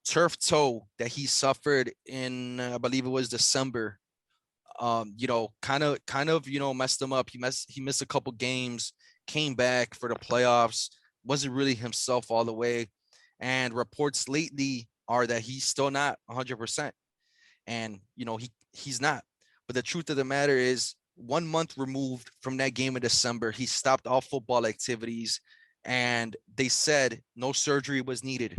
Turf toe that he suffered in, I believe it was December. Kind of, messed him up. He missed a couple games, came back for the playoffs, wasn't really himself all the way. And reports lately are that he's still not 100%. And, he's not. But the truth of the matter is 1 month removed from that game in December, he stopped all football activities and they said no surgery was needed.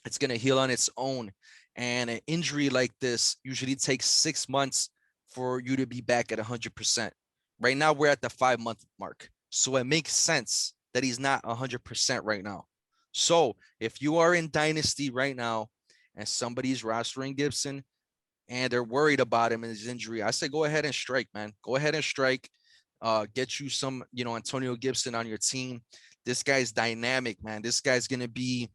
It's going to heal on its own. And an injury like this usually takes 6 months for you to be back at 100%. Right now, we're at the 5-month mark. So it makes sense that he's not 100% right now. So if you are in Dynasty right now and somebody's rostering Gibson and they're worried about him and his injury, I say go ahead and strike, man. Go ahead and strike. Get you some, Antonio Gibson on your team. This guy's dynamic, man. This guy's going to be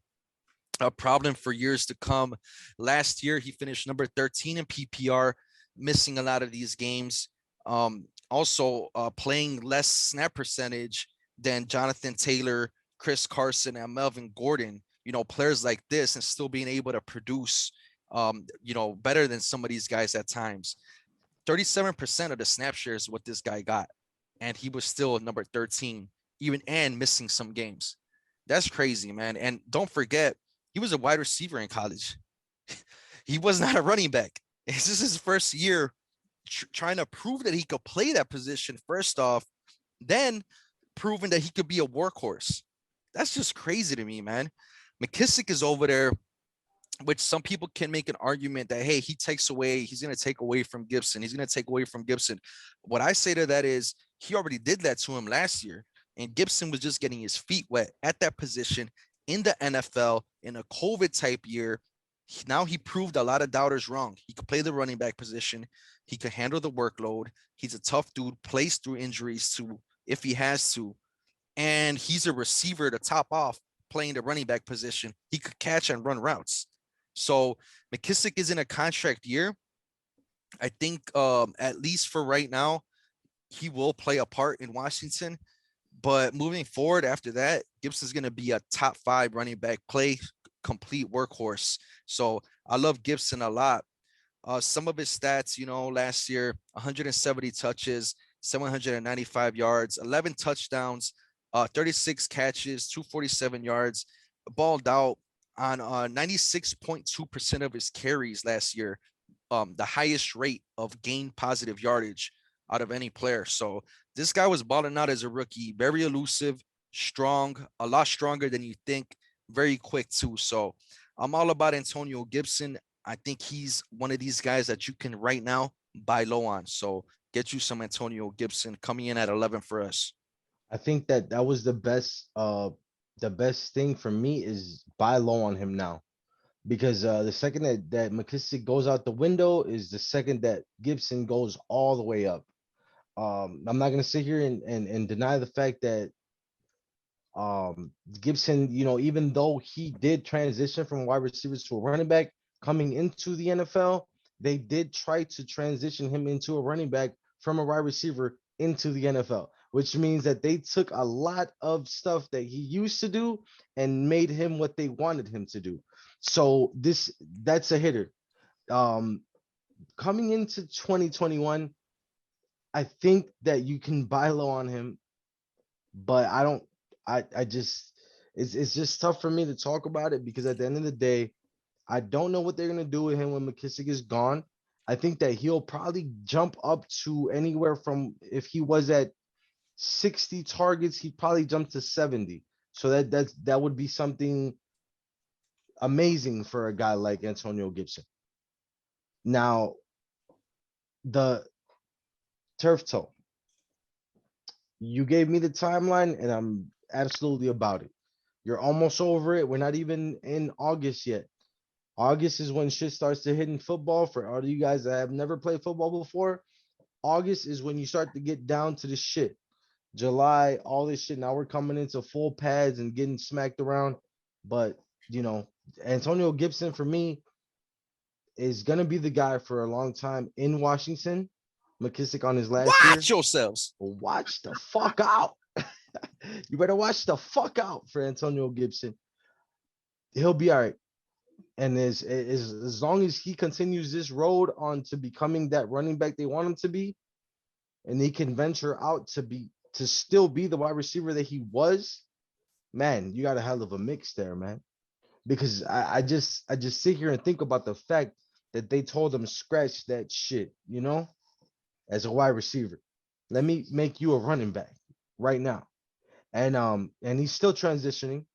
a problem for years to come. Last year, he finished number 13 in PPR, missing a lot of these games. Also playing less snap percentage than Jonathan Taylor, Chris Carson, and Melvin Gordon, players like this, and still being able to produce, better than some of these guys at times. 37% of the snap shares what this guy got, and he was still number 13, and missing some games. That's crazy, man. And don't forget, he was a wide receiver in college. He was not a running back. This is his first year trying to prove that he could play that position first off, then proving that he could be a workhorse. That's just crazy to me, man. McKissick is over there, which some people can make an argument that, hey, he's going to take away from Gibson. He's going to take away from Gibson. What I say to that is he already did that to him last year, and Gibson was just getting his feet wet at that position in the NFL in a COVID type year. Now he proved a lot of doubters wrong. He could play the running back position. He could handle the workload. He's a tough dude, plays through injuries too, if he has to. And he's a receiver to top off playing the running back position. He could catch and run routes. So McKissick is in a contract year. I think at least for right now, he will play a part in Washington. But moving forward after that, Gibson's going to be a top 5 running back, play complete workhorse. So I love Gibson a lot. Some of his stats, last year, 170 touches, 795 yards, 11 touchdowns, 36 catches, 247 yards, balled out on 96.2% of his carries last year, the highest rate of gain positive yardage out of any player. So this guy was balling out as a rookie, very elusive, strong, a lot stronger than you think, very quick too. So I'm all about Antonio Gibson. I think he's one of these guys that you can right now buy low on. So get you some Antonio Gibson coming in at 11 for us. I think that was the best thing for me is buy low on him now. Because the second that McKissick goes out the window is the second that Gibson goes all the way up. I'm not gonna sit here and deny the fact that Gibson, even though he did transition from wide receivers to a running back coming into the NFL, they did try to transition him into a running back from a wide receiver into the NFL, which means that they took a lot of stuff that he used to do and made him what they wanted him to do. So that's a hitter. Coming into 2021, I think that you can buy low on him, but I just it's just tough for me to talk about it because at the end of the day, I don't know what they're gonna do with him when McKissick is gone. I think that he'll probably jump up to anywhere from if he was at 60 targets, he'd probably jump to 70. So that would be something amazing for a guy like Antonio Gibson. Now, the turf toe. You gave me the timeline, and I'm absolutely about it. You're almost over it. We're not even in August yet. August is when shit starts to hit in football. For all of you guys that have never played football before, August is when you start to get down to the shit. July, all this shit. Now we're coming into full pads and getting smacked around. But, you know, Antonio Gibson for me is going to be the guy for a long time in Washington. McKissick on his last year. Watch yourselves. Watch the fuck out. You better watch the fuck out for Antonio Gibson. He'll be all right. And as long as he continues this road on to becoming that running back they want him to be, and he can venture out to still be the wide receiver that he was, man, you got a hell of a mix there, man. Because I just sit here and think about the fact that they told him scratch that shit, you know, as a wide receiver. Let me make you a running back right now. And he's still transitioning,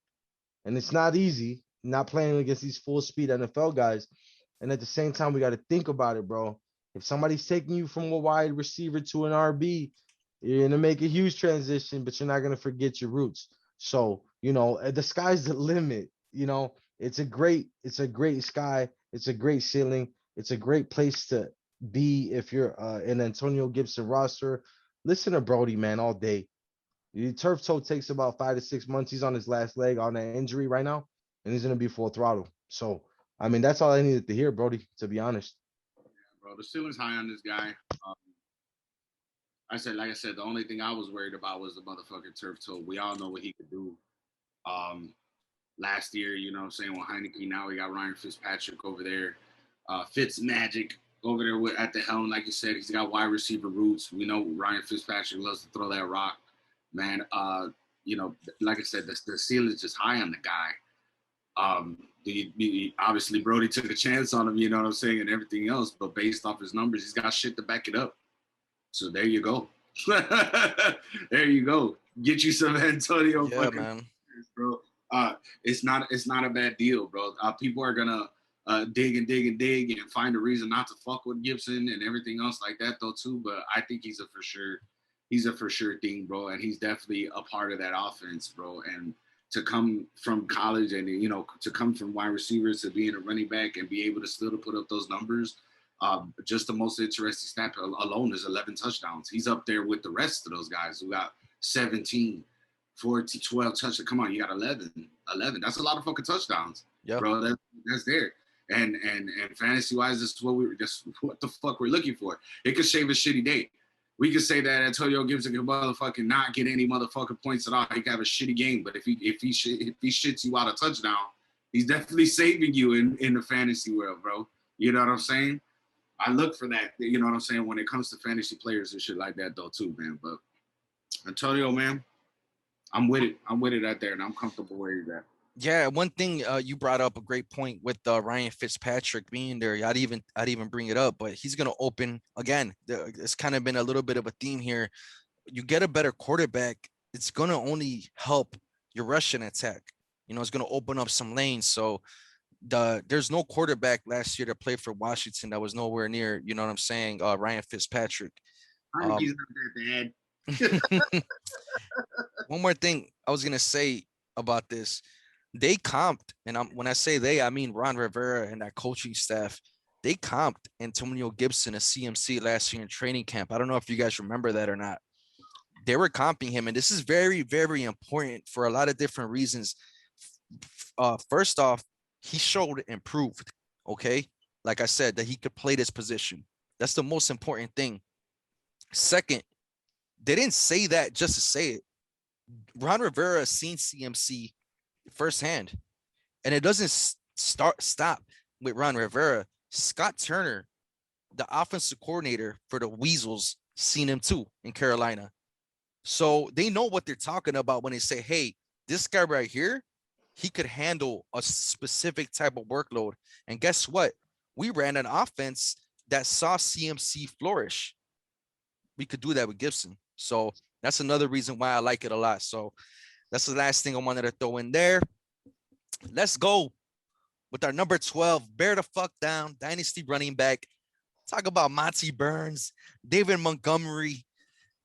and it's not easy not playing against these full speed NFL guys. And at the same time, we got to think about it, bro. If somebody's taking you from a wide receiver to an RB, you're gonna make a huge transition, but you're not gonna forget your roots. So, you know, the sky's the limit. You know, it's a great sky. It's a great ceiling. It's a great place to be if you're an Antonio Gibson roster. Listen to Brody, man, all day. The turf toe takes about 5 to 6 months. He's on his last leg on an injury right now, and he's gonna be full throttle. So, I mean, that's all I needed to hear, Brody. To be honest. Yeah, bro, the ceiling's high on this guy. Like I said, the only thing I was worried about was the motherfucking turf toe. We all know what he could do. Last year, you know what I'm saying, with Heineke, now we got Ryan Fitzpatrick over there. Fitz Magic over there at the helm. Like you said, he's got wide receiver roots. We know Ryan Fitzpatrick loves to throw that rock. Man, you know, like I said, the ceiling is just high on the guy. Obviously, Brody took a chance on him, you know what I'm saying, and everything else. But based off his numbers, he's got shit to back it up. So there you go. There you go. Get you some Antonio. Yeah, man. Bro. It's not a bad deal, bro. People are gonna dig and find a reason not to fuck with Gibson and everything else like that though too. But I think he's a for sure thing, bro. And he's definitely a part of that offense, bro. And to come from college and, you know, to come from wide receivers to being a running back and be able to still to put up those numbers. Just the most interesting stat alone is 11 touchdowns. He's up there with the rest of those guys who got 17, 14, 12 touchdowns. Come on, you got 11. That's a lot of fucking touchdowns, yep. Bro. That's there. And fantasy wise, this is what the fuck we're looking for. It could shave a shitty day. We could say that Antonio Gibson can motherfucking not get any motherfucking points at all. He could have a shitty game, but if he shits you out a touchdown, he's definitely saving you in the fantasy world, bro. You know what I'm saying? I look for that, you know what I'm saying, when it comes to fantasy players and shit like that, though, too, man. But Antonio, man, I'm with it. I'm with it out there, and I'm comfortable where he's at. Yeah, one thing you brought up a great point with Ryan Fitzpatrick being there. I'd even bring it up, but he's gonna open again. It's kind of been a little bit of a theme here. You get a better quarterback, it's gonna only help your rushing attack. You know, it's gonna open up some lanes. So there's no quarterback last year that played for Washington that was nowhere near. You know what I'm saying? Ryan Fitzpatrick. I think he's not that bad. One more thing I was gonna say about this. They comped, and when I say they, I mean Ron Rivera and that coaching staff. They comped Antonio Gibson a CMC last year in training camp. I don't know if you guys remember that or not. They were comping him, and this is very, very important for a lot of different reasons. First off, he showed improved, okay? Like I said, that he could play this position. That's the most important thing. Second, they didn't say that just to say it. Ron Rivera has seen CMC firsthand, and it doesn't stop with Ron Rivera. Scott Turner, the offensive coordinator for the Weasels, seen him too in Carolina. So they know what they're talking about when they say, hey, This guy right here, he could handle a specific type of workload. And guess what? We ran an offense that saw CMC flourish. We could do that with Gibson. So that's another reason why I like it a lot. So that's the last thing I wanted to throw in there. Let's go with our number 12, bear the fuck down, dynasty running back. Talk about Monty Burns, David Montgomery,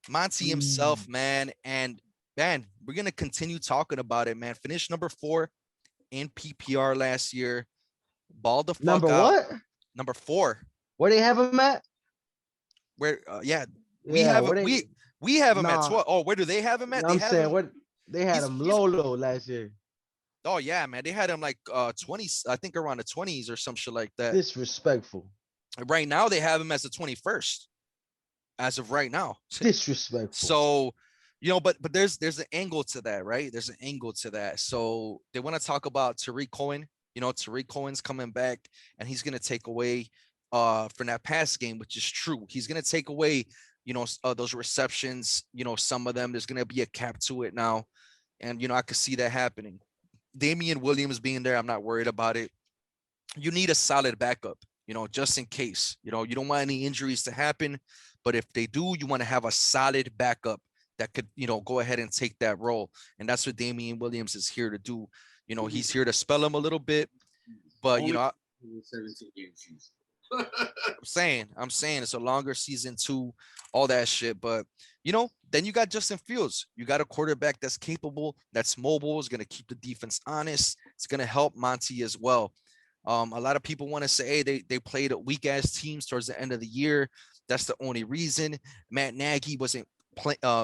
Monty himself, man. And man, we're going to continue talking about it, man. Finished number 4 in PPR last year. Balled the fuck Number out. what? Number 4. Where they have him at? Where Yeah, we have where they, we have him at nah, 12. Oh, where do they have him at? They I'm have saying him. what they had him low last year. Oh yeah, man. They had him like 20s, I think around the 20s or some shit like that. Disrespectful. Right now they have him as the 21st. As of right now. Disrespectful. So, but there's an angle to that, right? There's an angle to that. So they want to talk about Tariq Cohen. Tariq Cohen's coming back and he's gonna take away from that pass game, which is true. He's gonna take away, those receptions, some of them. There's gonna be a cap to it now. And I could see that happening. Damian Williams being there, I'm not worried about it. You need a solid backup, just in case. You don't want any injuries to happen. But if they do, you want to have a solid backup that could, go ahead and take that role. And that's what Damian Williams is here to do. He's here to spell him a little bit. But, 17 games. I'm saying it's a longer season too, all that shit. But, then you got Justin Fields. You got a quarterback that's capable, that's mobile, is going to keep the defense honest. It's going to help Monty as well. A lot of people want to say, hey, they played weak ass teams towards the end of the year. That's the only reason. Matt Nagy wasn't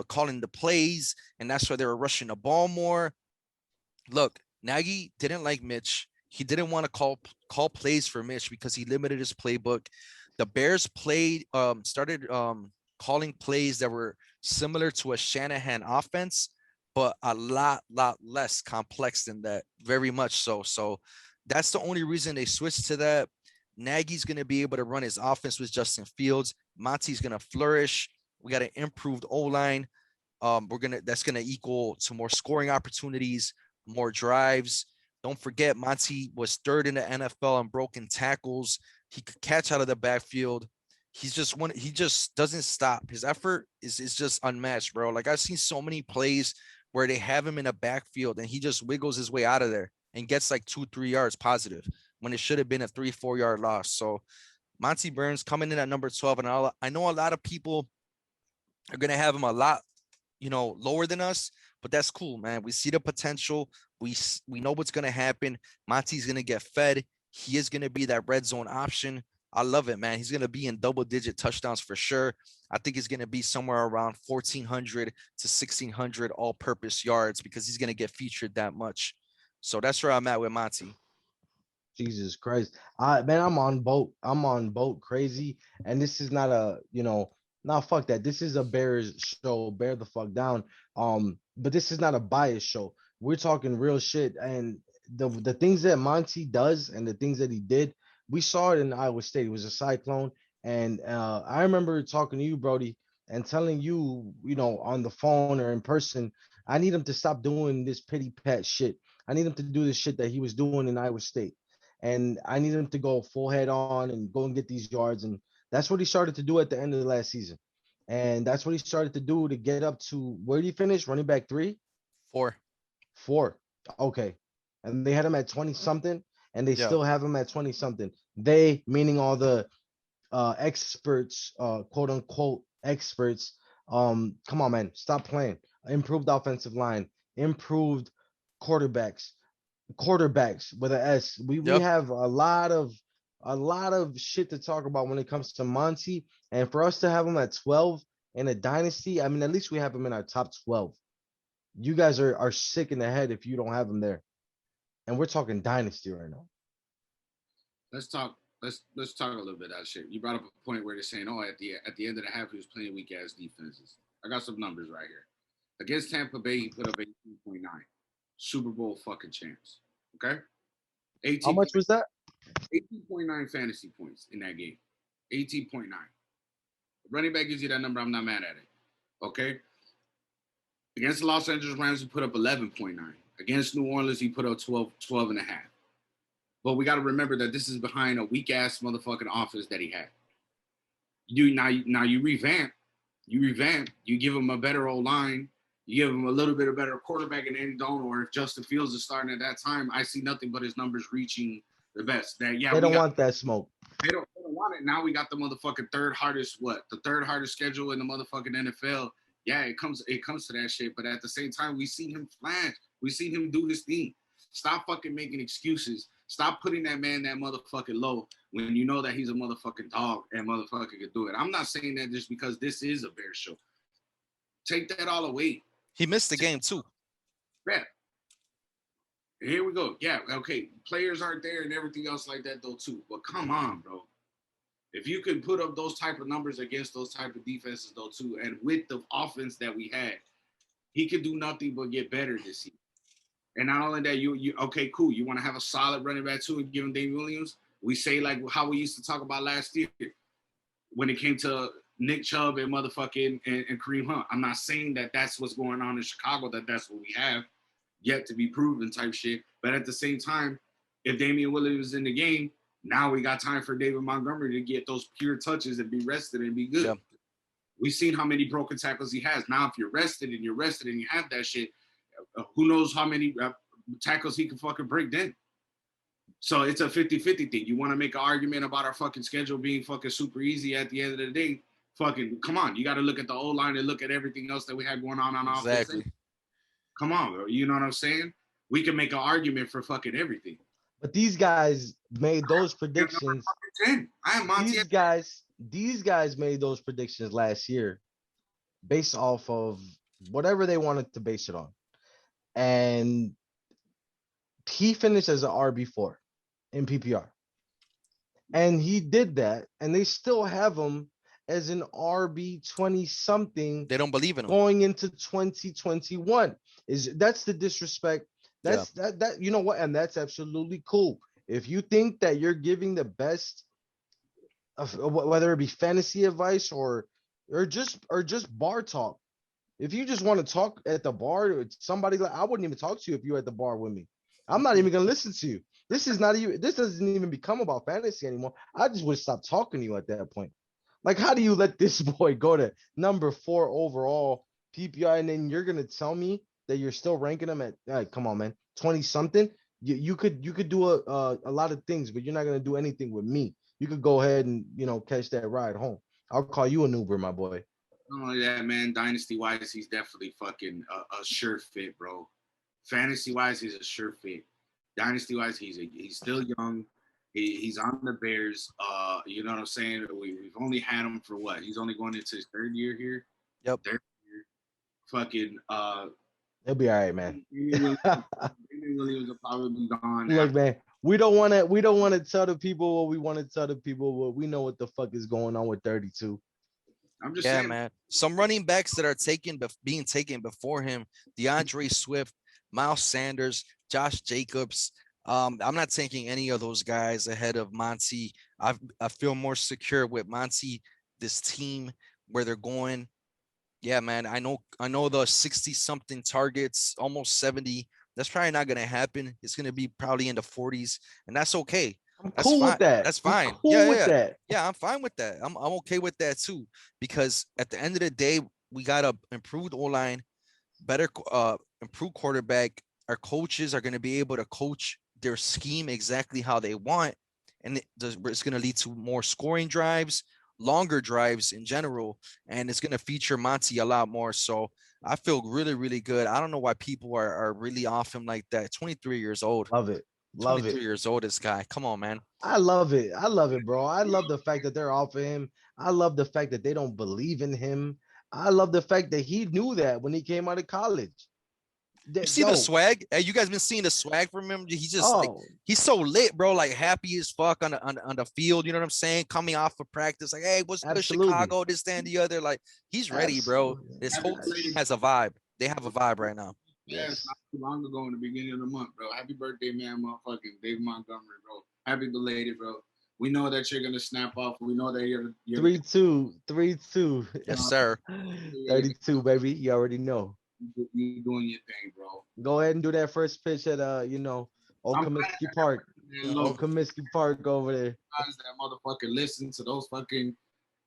calling the plays, and that's why they were rushing the ball more. Look, Nagy didn't like Mitch. He didn't want to call plays for Mitch because he limited his playbook. The Bears started calling plays that were similar to a Shanahan offense, but a lot less complex than that. Very much so. So that's the only reason they switched to that. Nagy's going to be able to run his offense with Justin Fields. Monty's going to flourish. We got an improved O-line. That's going to equal to more scoring opportunities, more drives. Don't forget, Monty was 3rd in the NFL in broken tackles. He could catch out of the backfield. He just doesn't stop. His effort is just unmatched, bro. Like, I've seen so many plays where they have him in a backfield and he just wiggles his way out of there and gets like 2-3 yards positive when it should have been a 3-4 yard loss. So Monty Burns coming in at number 12. And I know a lot of people are going to have him a lot, lower than us, but that's cool, man. We see the potential. We know what's going to happen. Monty's going to get fed. He is going to be that red zone option. I love it, man. He's going to be in double-digit touchdowns for sure. I think he's going to be somewhere around 1,400 to 1,600 all-purpose yards because he's going to get featured that much. So that's where I'm at with Monty. Jesus Christ. I'm on boat crazy. And this is not a, fuck that. This is a Bears show. Bear the fuck down. But this is not a bias show. We're talking real shit. And the things that Monty does and the things that he did, we saw it in Iowa State. It was a cyclone. And I remember talking to you, Brody, and telling you, on the phone or in person, I need him to stop doing this pity pat shit. I need him to do the shit that he was doing in Iowa State. And I need him to go full head on and go and get these yards. And that's what he started to do at the end of the last season. And that's what he started to do to get up to, where did he finish? Running back 3? 4. Okay. And they had him at 20 something, and they still have him at 20 something. They, meaning all the experts, quote unquote experts. Come on, man, stop playing. Improved offensive line, improved quarterbacks with an S. We have a lot of shit to talk about when it comes to Monty. And for us to have him at 12 in a dynasty, I mean, at least we have him in our top 12. You guys are sick in the head if you don't have him there. And we're talking dynasty right now. Let's talk a little bit of that shit. You brought up a point where they're saying, at the end of the half, he was playing weak ass defenses. I got some numbers right here. Against Tampa Bay, he put up 18.9. Super Bowl fucking champs. Okay? 18. How much was that? 18.9 fantasy points in that game. 18.9. Running back gives you that number, I'm not mad at it. Okay? Against the Los Angeles Rams, he put up 11.9. Against New Orleans, he put up 12 and a half. But we got to remember that this is behind a weak-ass motherfucking offense that he had. You revamp. You give him a better O-line. You give him a little bit of better quarterback in Andy Dalton, or if Justin Fields is starting at that time, I see nothing but his numbers reaching the best. They don't want that smoke. They don't want it. Now we got the motherfucking third hardest schedule in the motherfucking NFL. Yeah, it comes to that shit. But at the same time, we seen him flash. We seen him do his thing. Stop fucking making excuses. Stop putting that man that motherfucking low when you know that he's a motherfucking dog and motherfucker can do it. I'm not saying that just because this is a Bear show. Take that all away. He missed the game too. Yeah. Here we go. Yeah, okay. Players aren't there and everything else like that though too. But come on, bro. If you could put up those type of numbers against those type of defenses though too, and with the offense that we had, he could do nothing but get better this year. And not only that, you okay, cool. You want to have a solid running back too and give him Damian Williams? We say like how we used to talk about last year when it came to Nick Chubb and motherfucking and Kareem Hunt. I'm not saying that that's what's going on in Chicago, that's what we have yet to be proven type shit. But at the same time, if Damian Williams is in the game, now we got time for David Montgomery to get those pure touches and be rested and be good. Yeah. We've seen how many broken tackles he has. Now, if you're rested and you have that shit, who knows how many tackles he can fucking break then. So it's a 50-50 thing. You want to make an argument about our fucking schedule being fucking super easy at the end of the day, fucking come on. You got to look at the O-line and look at everything else that we had going on offense. Come on, bro. You know what I'm saying? We can make an argument for fucking everything. But these guys made those predictions. These guys made those predictions last year based off of whatever they wanted to base it on. And he finished as an RB4 in PPR. And he did that, and they still have him as an RB 20-something. They don't believe in him. Going into 2021. That's the disrespect. That's that you know what, and that's absolutely cool. If you think that you're giving the best of whether it be fantasy advice or just bar talk. If you just want to talk at the bar with somebody, like I wouldn't even talk to you if you're at the bar with me. I'm not even gonna listen to you. This doesn't even become about fantasy anymore. I just would stop talking to you at that point. Like, how do you let this boy go to number 4 overall PPI, and then you're gonna tell me that you're still ranking him at come on, man, 20-something? You could do a lot of things, but you're not gonna do anything with me. You could go ahead and catch that ride home. I'll call you an Uber, my boy. Not only that, man, dynasty-wise, he's definitely fucking a sure fit, bro. Fantasy-wise, he's a sure fit. Dynasty-wise, he's still young. He's on the Bears. You know what I'm saying? We've only had him for what? He's only going into his 3rd year here. Yep. 3rd year. Fucking. He'll be all right, man. Williams will probably be gone. Look, man, we don't want to tell the people what we want to tell the people, but we know what the fuck is going on with 32. I'm just saying, man. Some running backs that are being taken before him: DeAndre Swift, Miles Sanders, Josh Jacobs. I'm not taking any of those guys ahead of Monty. I feel more secure with Monty, this team, where they're going. Yeah, man. I know the 60-something targets, almost 70. That's probably not going to happen. It's going to be probably in the 40s, and that's okay. I'm cool with that. That's fine. Yeah, I'm fine with that. I'm okay with that too, because at the end of the day, we got a improved O-line, better improved quarterback. Our coaches are going to be able to coach their scheme exactly how they want, and it's going to lead to more scoring drives, longer drives in general, and it's going to feature Monty a lot more. So I feel really, really good. I don't know why people are really off him like that. 23 years old. Love it. 23 years old, this guy. Come on, man. I love it, bro. I love the fact that they're off of him. I love the fact that they don't believe in him. I love the fact that he knew that when he came out of college. You see the swag? Hey, you guys been seeing the swag from him? He's just like, he's so lit, bro. Like happy as fuck on the field. You know what I'm saying? Coming off of practice, like, hey, what's good, Chicago? This, that, and the other. Like, he's ready, bro. This whole team has a vibe. They have a vibe right now. Yeah, it's not too long ago in the beginning of the month, bro. Happy birthday, man, motherfucking Dave Montgomery, bro. Happy belated, bro. We know that you're gonna snap off. We know that you're 3-2. Yes, sir. 32, baby. You already know. You doing your thing, bro. Go ahead and do that first pitch at Old I'm Comiskey Park. glad Old look, Comiskey Park over there. guys that motherfucker listen to those fucking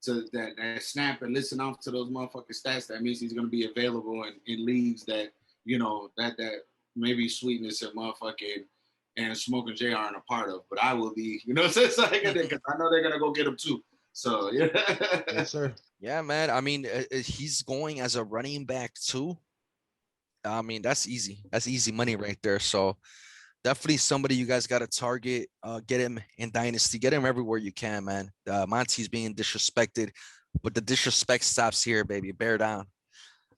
to that snap and listen off to those motherfucking stats. That means he's gonna be available in leagues that that maybe Sweetness and motherfucking and Smoking J aren't a part of, but I will be. You know what I'm saying? Because I know they're gonna go get him too. So yeah. Yes, sir. Yeah, man. I mean, he's going as a running back too. I mean, that's easy. That's easy money right there. So definitely somebody you guys got to target. Get him in Dynasty. Get him everywhere you can, man. Monty's being disrespected, but the disrespect stops here, baby. Bear down.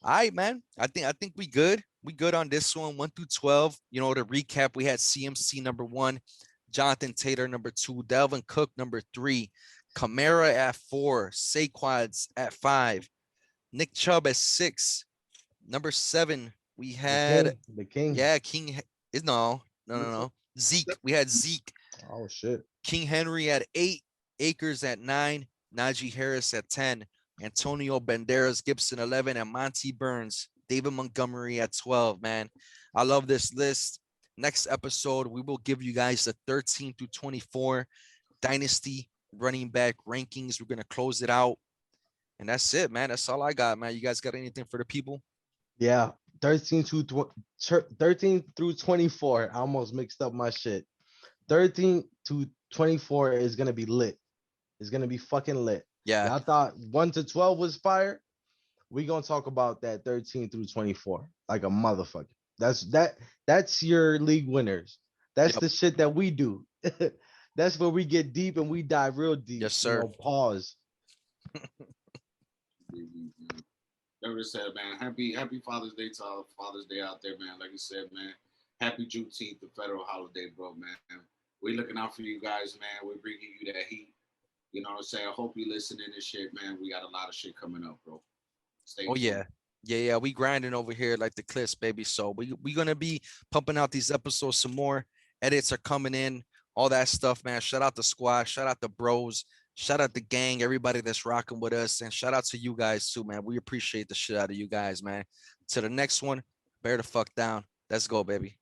All right, man. I think we good. We good on this one. 1 through 12. You know, to recap, we had CMC number 1, Jonathan Taylor number 2, Delvin Cook number 3, Kamara at 4, Saquads at 5, Nick Chubb at 6. Number 7, we had The king. King is no. Zeke. We had Zeke. Oh shit. King Henry at 8, Akers at 9, Najee Harris at 10, Antonio Banderas Gibson 11, and Monty Burns, David Montgomery at 12, man. I love this list. Next episode, we will give you guys the 13 through 24 Dynasty running back rankings. We're going to close it out. And that's it, man. That's all I got, man. You guys got anything for the people? Yeah. 13 through 24. I almost mixed up my shit. 13 to 24 is gonna be lit. It's gonna be fucking lit. Yeah. I thought 1 to 12 was fire. We gonna talk about that 13 through 24 like a motherfucker. That's your league winners. That's the shit that we do. That's where we get deep and we dive real deep. Yes, sir. Pause. Never said, man. Happy Father's Day to all Father's Day out there, man. Like you said, man. Happy Juneteenth, the federal holiday, bro, man. We looking out for you guys, man. We're bringing you that heat. You know what I'm saying? I hope you listening to shit, man. We got a lot of shit coming up, bro. Stay tuned. Yeah. We grinding over here like the cliffs, baby. So we gonna be pumping out these episodes some more. Edits are coming in, all that stuff, man. Shout out the squad, shout out the bros, shout out the gang, everybody that's rocking with us, and shout out to you guys too, man. We appreciate the shit out of you guys, man. To the next one, bear the fuck down. Let's go, baby.